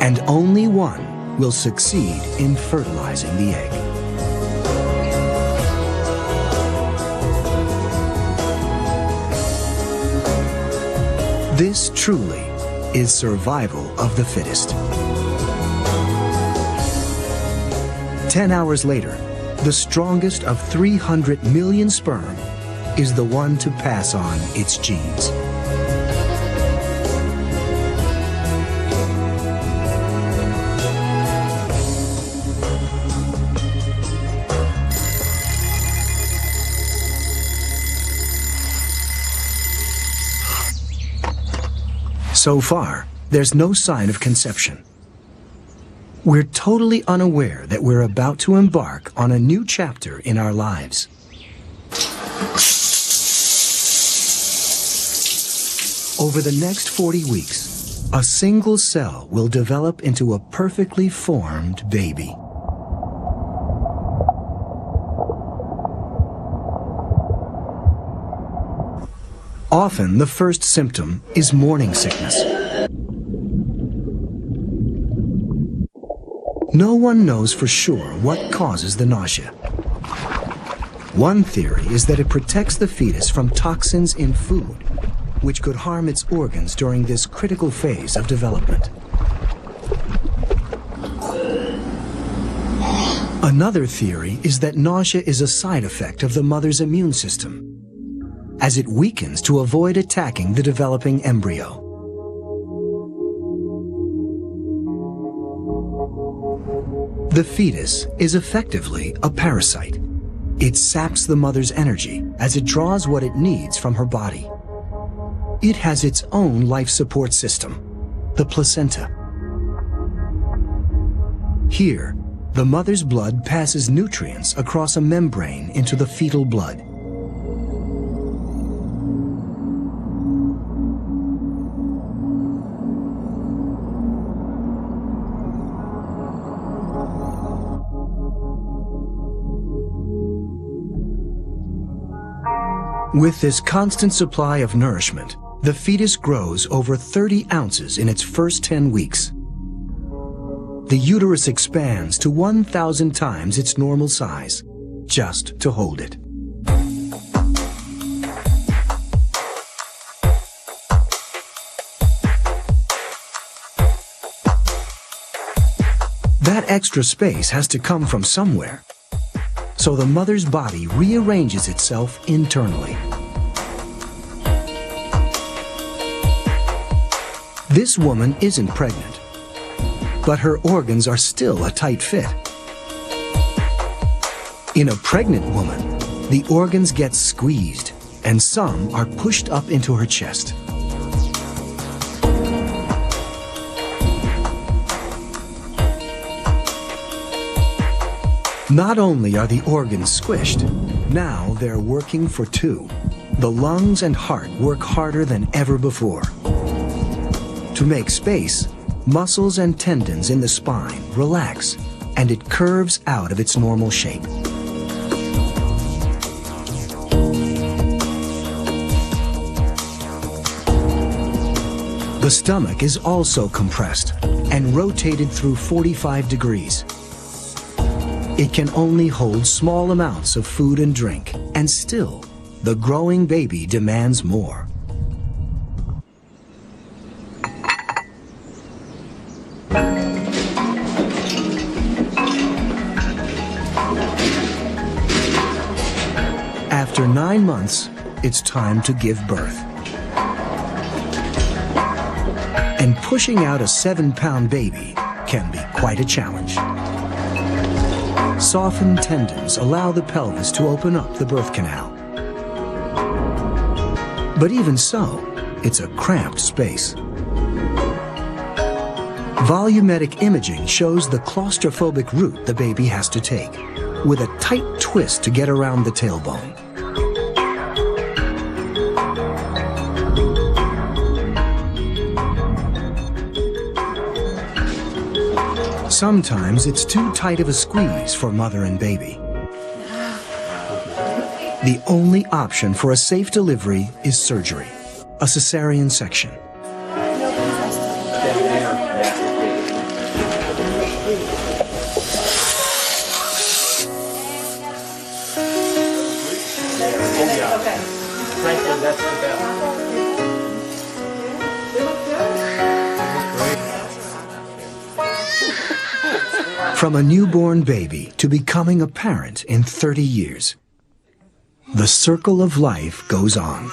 And only one will succeed in fertilizing the egg. This truly is survival of the fittest. 10 hours later, the strongest of 300 million sperm is the one to pass on its genes. So far, there's no sign of conception. We're totally unaware that we're about to embark on a new chapter in our lives. Over the next 40 weeks, a single cell will develop into a perfectly formed baby. Often, the first symptom is morning sickness. No one knows for sure what causes the nausea. One theory is that it protects the fetus from toxins in food, which could harm its organs during this critical phase of development. Another theory is that nausea is a side effect of the mother's immune system, as it weakens to avoid attacking the developing embryo. The fetus is effectively a parasite. It saps the mother's energy as it draws what it needs from her body. It has its own life support system, the placenta. Here, the mother's blood passes nutrients across a membrane into the fetal blood. With this constant supply of nourishment, the fetus grows over 30 ounces in its first 10 weeks. The uterus expands to 1,000 times its normal size, just to hold it. That extra space has to come from somewhere. So the mother's body rearranges itself internally. This woman isn't pregnant, but her organs are still a tight fit. In a pregnant woman, the organs get squeezed, and some are pushed up into her chest. Not only are the organs squished, now they're working for two. The lungs and heart work harder than ever before. To make space, muscles and tendons in the spine relax, and it curves out of its normal shape. The stomach is also compressed and rotated through 45 degrees. It can only hold small amounts of food and drink, and still, the growing baby demands more. After 9 months, it's time to give birth. And pushing out a 7-pound baby can be quite a challenge. Softened tendons allow the pelvis to open up the birth canal. But even so, it's a cramped space. Volumetric imaging shows the claustrophobic route the baby has to take, with a tight twist to get around the tailbone. Sometimes it's too tight of a squeeze for mother and baby. The only option for a safe delivery is surgery, a cesarean section. From a newborn baby to becoming a parent in 30 years, the circle of life goes on.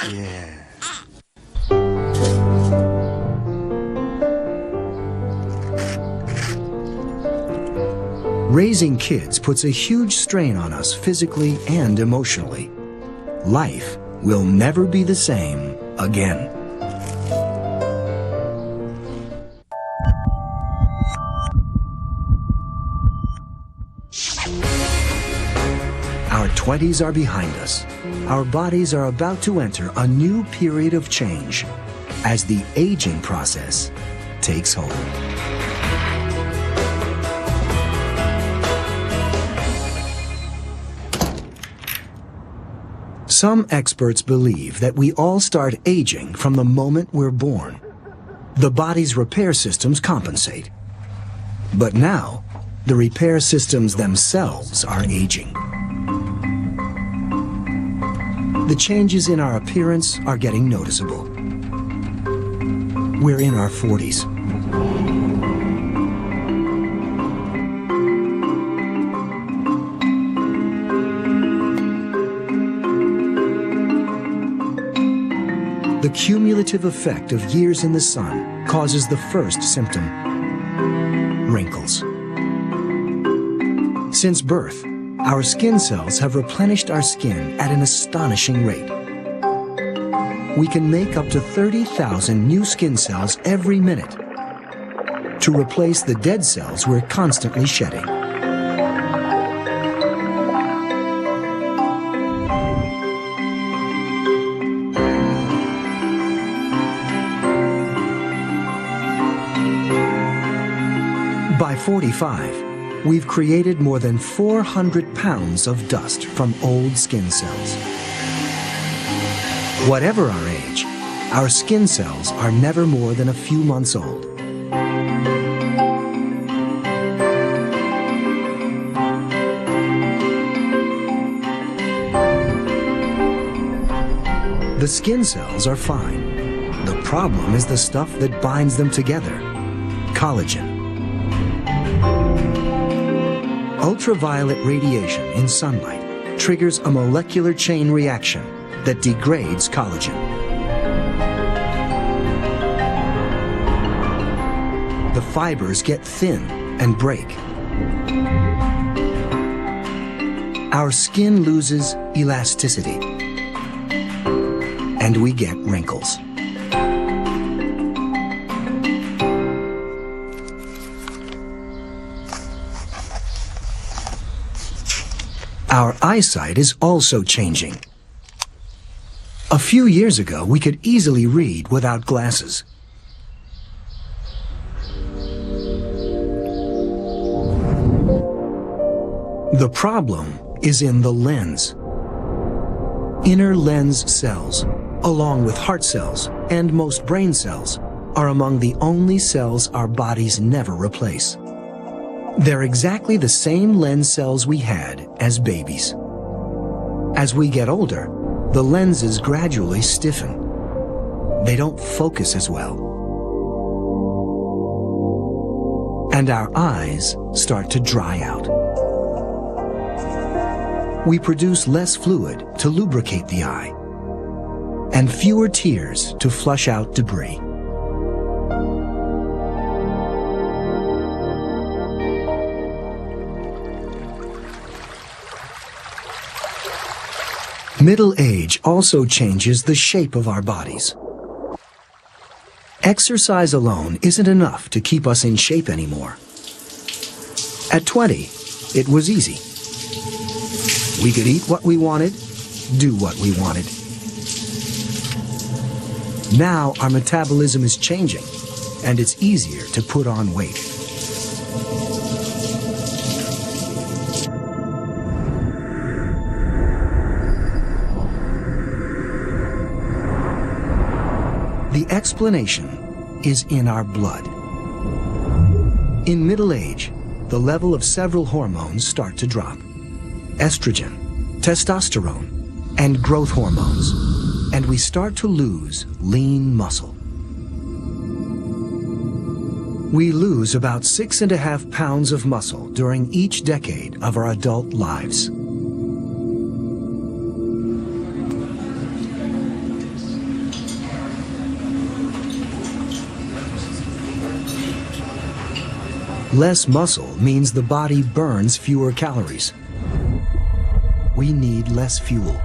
Yeah. Raising kids puts a huge strain on us physically and emotionally. Life will never be the same again. Our 20s are behind us. Our bodies are about to enter a new period of change as the aging process takes hold. Some experts believe that we all start aging from the moment we're born. The body's repair systems compensate. But now, the repair systems themselves are aging. The changes in our appearance are getting noticeable. We're in our 40s. The cumulative effect of years in the sun causes the first symptom: wrinkles. Since birth, our skin cells have replenished our skin at an astonishing rate. We can make up to 30,000 new skin cells every minute to replace the dead cells we're constantly shedding. By 45, we've created more than 400 pounds of dust from old skin cells. Whatever our age, our skin cells are never more than a few months old. The skin cells are fine. The problem is the stuff that binds them together: collagen. Ultraviolet radiation in sunlight triggers a molecular chain reaction that degrades collagen. The fibers get thin and break. Our skin loses elasticity, and we get wrinkles. Our eyesight is also changing. A few years ago, we could easily read without glasses. The problem is in the lens. Inner lens cells, along with heart cells and most brain cells, are among the only cells our bodies never replace. They're exactly the same lens cells we had as babies. As we get older, the lenses gradually stiffen. They don't focus as well. And our eyes start to dry out. We produce less fluid to lubricate the eye and fewer tears to flush out debris. Middle age also changes the shape of our bodies. Exercise alone isn't enough to keep us in shape anymore. At 20, it was easy. We could eat what we wanted, do what we wanted. Now our metabolism is changing, and it's easier to put on weight. The explanation is in our blood. In middle age, the level of several hormones start to drop. Estrogen, testosterone, and growth hormones, and we start to lose lean muscle. We lose about 6.5 pounds of muscle during each decade of our adult lives. Less muscle means the body burns fewer calories. We need less fuel.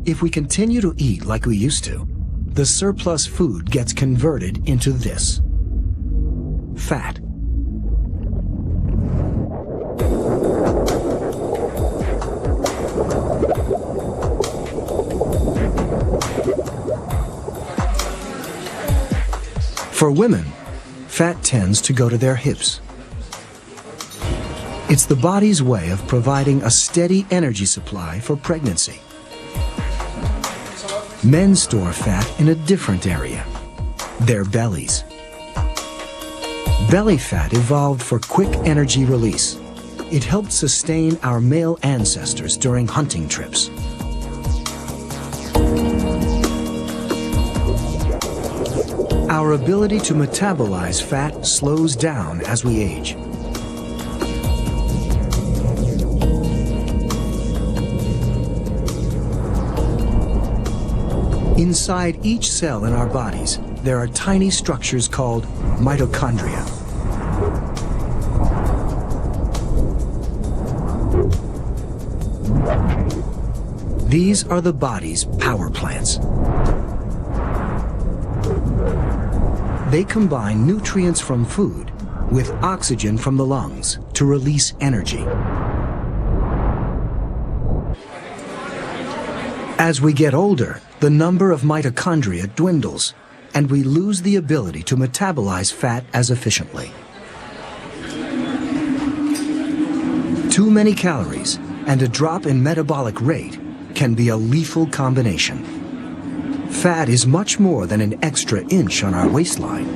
If we continue to eat like we used to, the surplus food gets converted into this: fat. For women, fat tends to go to their hips. It's the body's way of providing a steady energy supply for pregnancy. Men store fat in a different area, their bellies. Belly fat evolved for quick energy release. It helped sustain our male ancestors during hunting trips. Our ability to metabolize fat slows down as we age. Inside each cell in our bodies, there are tiny structures called mitochondria. These are the body's power plants. They combine nutrients from food with oxygen from the lungs to release energy. As we get older, the number of mitochondria dwindles, and we lose the ability to metabolize fat as efficiently. Too many calories and a drop in metabolic rate can be a lethal combination. Fat is much more than an extra inch on our waistline.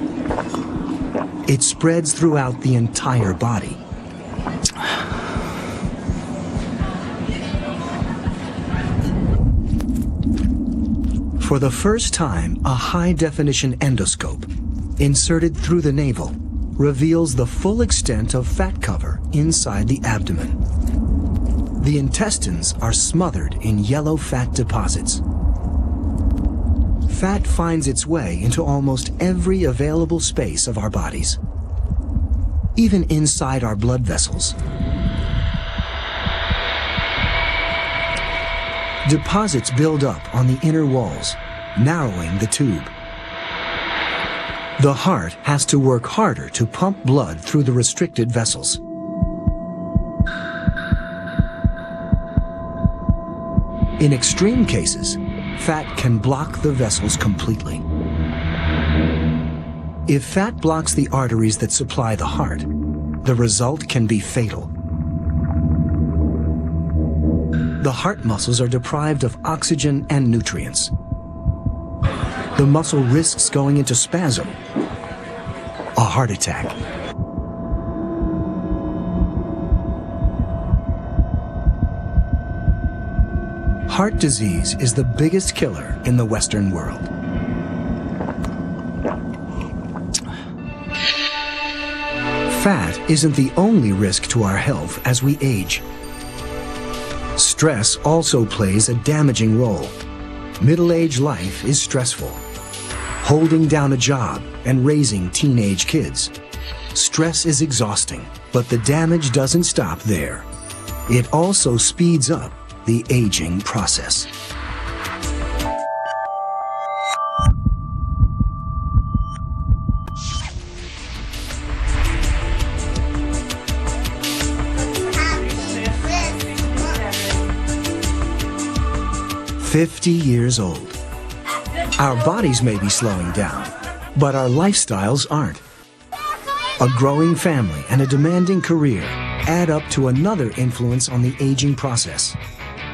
It spreads throughout the entire body. For the first time, a high-definition endoscope, inserted through the navel, reveals the full extent of fat cover inside the abdomen. The intestines are smothered in yellow fat deposits. Fat finds its way into almost every available space of our bodies, even inside our blood vessels. Deposits build up on the inner walls, narrowing the tube. The heart has to work harder to pump blood through the restricted vessels. In extreme cases, fat can block the vessels completely. If fat blocks the arteries that supply the heart, the result can be fatal. The heart muscles are deprived of oxygen and nutrients. The muscle risks going into spasm, a heart attack. Heart disease is the biggest killer in the Western world. Fat isn't the only risk to our health as we age. Stress also plays a damaging role. Middle-aged life is stressful. Holding down a job and raising teenage kids. Stress is exhausting, but the damage doesn't stop there. It also speeds up the aging process. "50 years old. Our bodies may be slowing down, but our lifestyles aren't. A growing family and a demanding career add up to another influence on the aging process: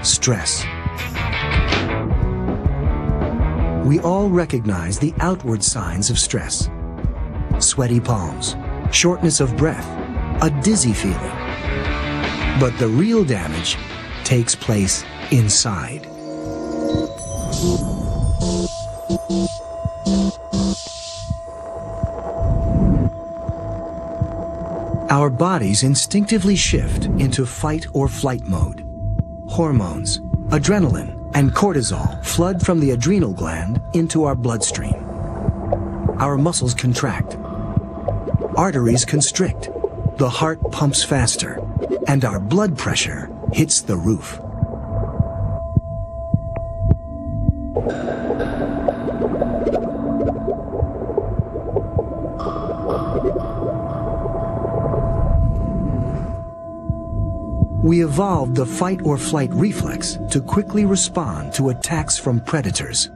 stress. We all recognize the outward signs of stress: sweaty palms, shortness of breath, a dizzy feeling. But the real damage takes place inside. Our bodies instinctively shift into fight or flight mode. Hormones, adrenaline, and cortisol flood from the adrenal gland into our bloodstream. Our muscles contract. Arteries constrict. The heart pumps faster, and our blood pressure hits the roof. We evolved the fight or flight reflex to quickly respond to attacks from predators.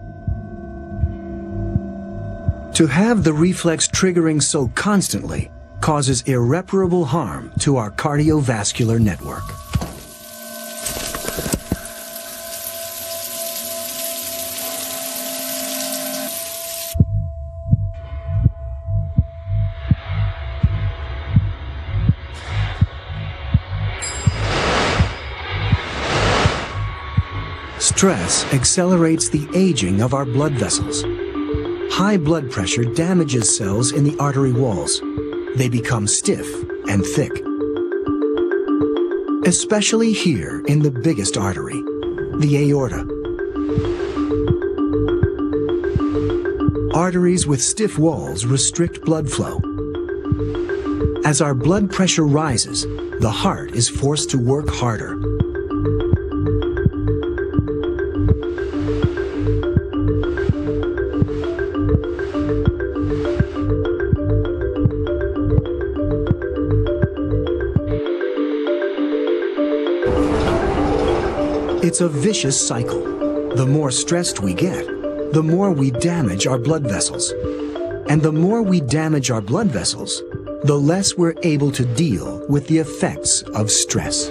To have the reflex triggering so constantly causes irreparable harm to our cardiovascular network. Stress accelerates the aging of our blood vessels. High blood pressure damages cells in the artery walls. They become stiff and thick. Especially here in the biggest artery, the aorta. Arteries with stiff walls restrict blood flow. As our blood pressure rises, the heart is forced to work harder. It's a vicious cycle. The more stressed we get, the more we damage our blood vessels. And the more we damage our blood vessels, the less we're able to deal with the effects of stress.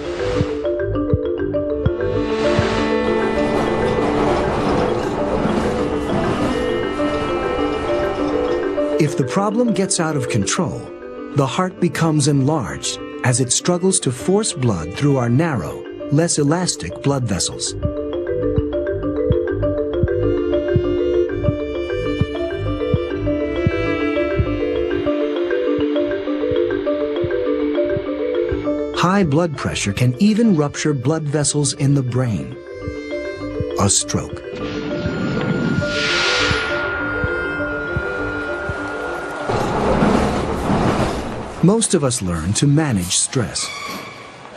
If the problem gets out of control, the heart becomes enlarged as it struggles to force blood through our narrow, less elastic blood vessels. High blood pressure can even rupture blood vessels in the brain. A stroke. Most of us learn to manage stress.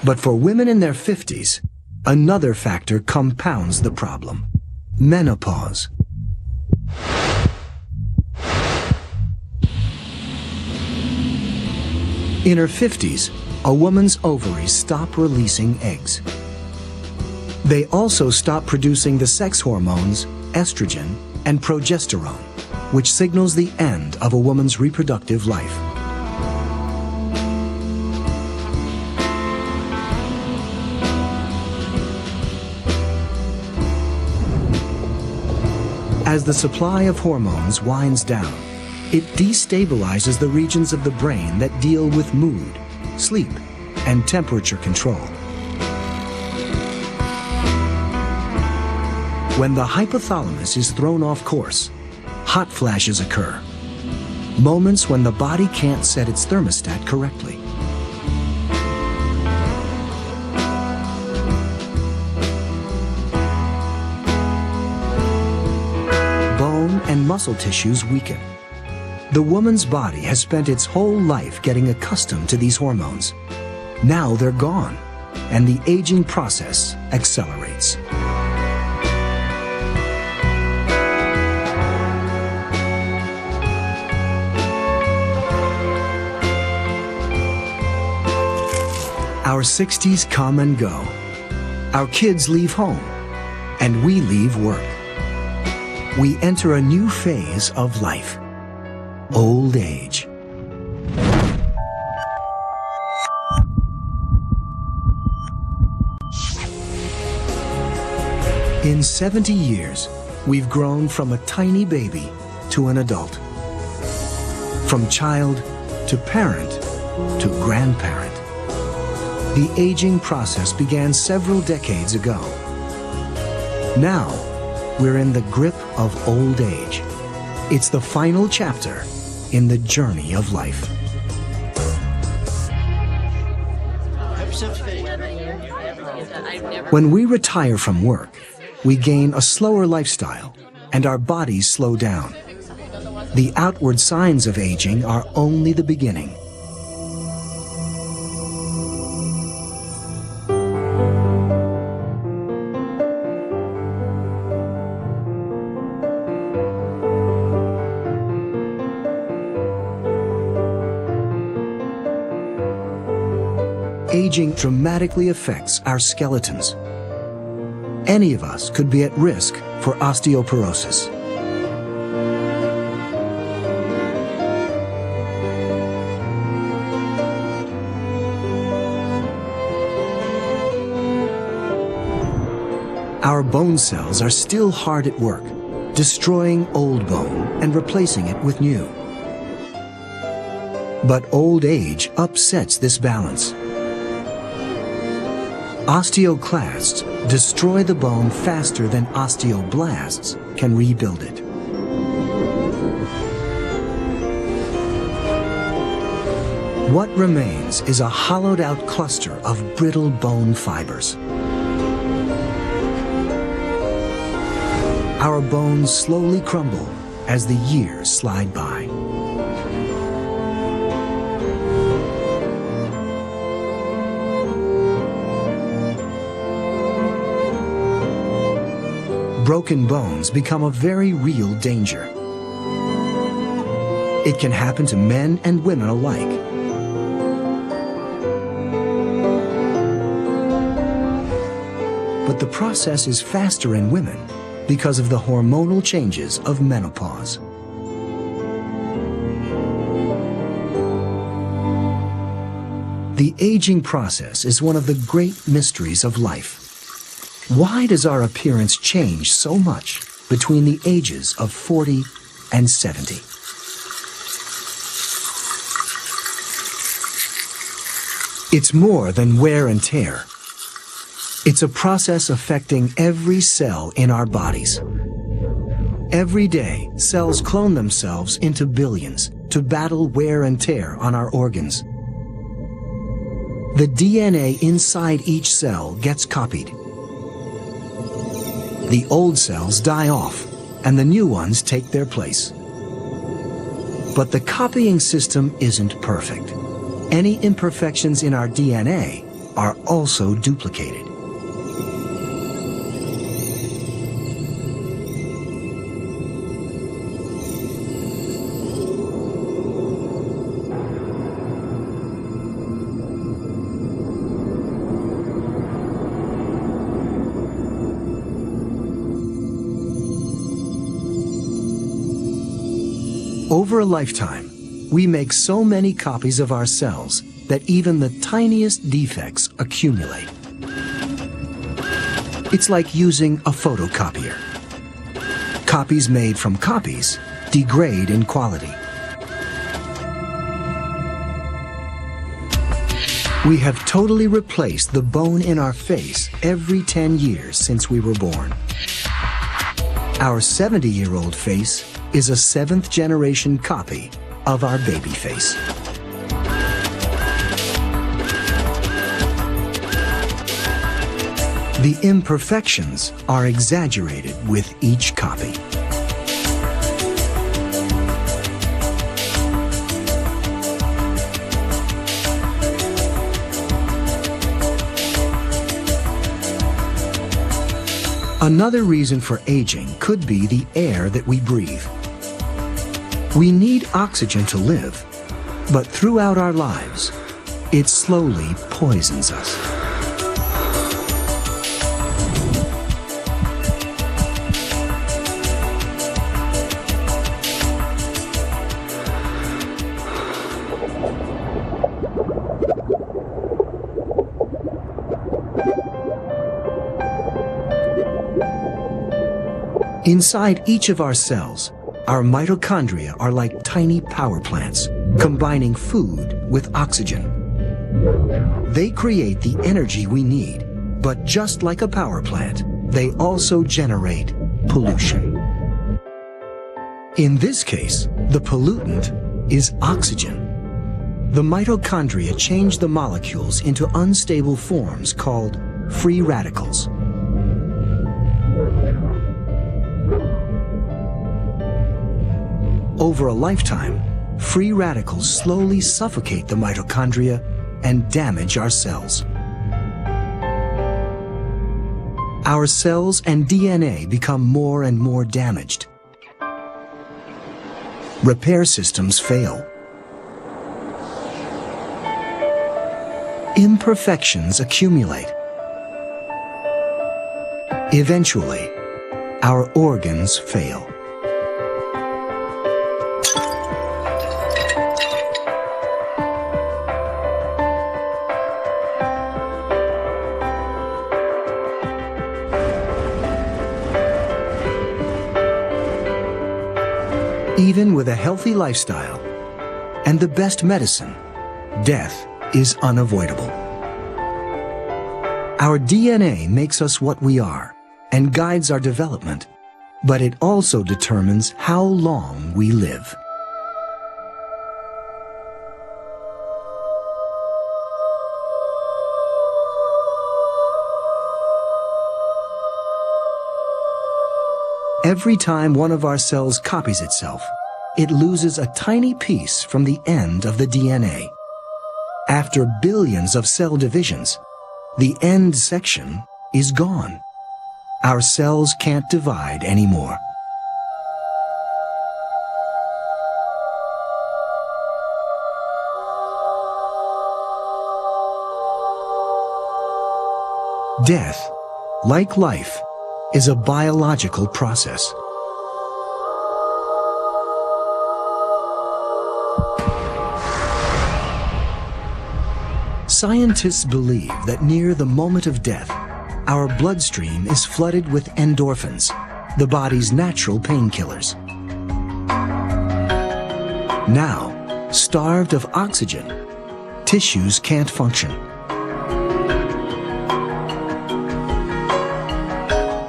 But for women in their 50s, another factor compounds the problem: menopause. In her 50s, a woman's ovaries stop releasing eggs. They also stop producing the sex hormones estrogen and progesterone, which signals the end of a woman's reproductive life. As the supply of hormones winds down, it destabilizes the regions of the brain that deal with mood, sleep, and temperature control. When the hypothalamus is thrown off course, hot flashes occur. Moments when the body can't set its thermostat correctly. Bone and muscle tissues weaken. The woman's body has spent its whole life getting accustomed to these hormones. Now they're gone, and the aging process accelerates. Our 60s come and go. Our kids leave home, and we leave work. We enter a new phase of life, old age. In 70 years, we've grown from a tiny baby to an adult. From child to parent to grandparent. The aging process began several decades ago. Now, we're in the grip of old age. It's the final chapter in the journey of life. When we retire from work, we gain a slower lifestyle, and our bodies slow down. The outward signs of aging are only the beginning. Aging dramatically affects our skeletons. Any of us could be at risk for osteoporosis. Our bone cells are still hard at work, destroying old bone and replacing it with new. But old age upsets this balance. Osteoclasts destroy the bone faster than osteoblasts can rebuild it. What remains is a hollowed-out cluster of brittle bone fibers. Our bones slowly crumble as the years slide by. Broken bones become a very real danger. It can happen to men and women alike. But the process is faster in women because of the hormonal changes of menopause. The aging process is one of the great mysteries of life. Why does our appearance change so much between the ages of 40 and 70? It's more than wear and tear. It's a process affecting every cell in our bodies. Every day, cells clone themselves into billions to battle wear and tear on our organs. The DNA inside each cell gets copied. The old cells die off, and the new ones take their place. But the copying system isn't perfect. Any imperfections in our DNA are also duplicated. Over a lifetime, we make so many copies of ourselves that even the tiniest defects accumulate. It's like using a photocopier. Copies made from copies degrade in quality. We have totally replaced the bone in our face every 10 years since we were born. Our 70-year-old face is a seventh-generation copy of our baby face. The imperfections are exaggerated with each copy. Another reason for aging could be the air that we breathe. We need oxygen to live, but throughout our lives, it slowly poisons us. Inside each of our cells, our mitochondria are like tiny power plants, combining food with oxygen. They create the energy we need, but just like a power plant, they also generate pollution. In this case, the pollutant is oxygen. The mitochondria change the molecules into unstable forms called free radicals. Over a lifetime, free radicals slowly suffocate the mitochondria and damage our cells. Our cells and DNA become more and more damaged. Repair systems fail. Imperfections accumulate. Eventually, our organs fail. Even with a healthy lifestyle and the best medicine, death is unavoidable. Our DNA makes us what we are and guides our development, but it also determines how long we live. Every time one of our cells copies itself, it loses a tiny piece from the end of the DNA. After billions of cell divisions, the end section is gone. Our cells can't divide anymore. Death, like life, is a biological process. Scientists believe that near the moment of death, our bloodstream is flooded with endorphins, the body's natural painkillers. Now, starved of oxygen, tissues can't function.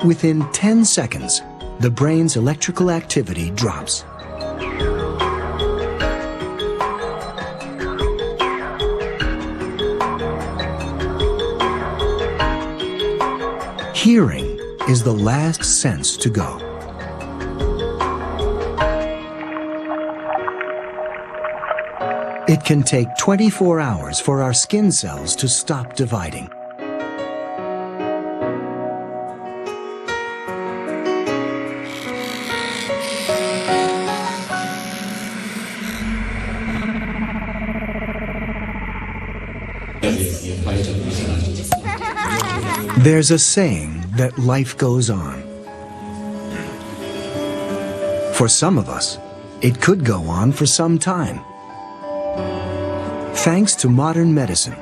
Within 10 seconds, the brain's electrical activity drops. Hearing is the last sense to go. It can take 24 hours for our skin cells to stop dividing. There's a saying that life goes on. For some of us, it could go on for some time. Thanks to modern medicine,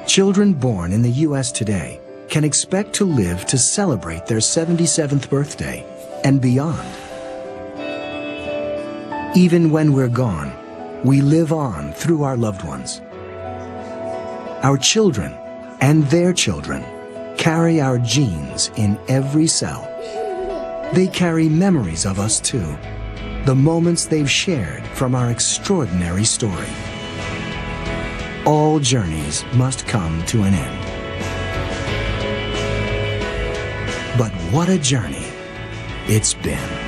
children born in the U.S. today can expect to live to celebrate their 77th birthday and beyond. Even when we're gone, we live on through our loved ones. Our children and their children carry our genes in every cell. They carry memories of us too, the moments they've shared from our extraordinary story. All journeys must come to an end. But what a journey it's been.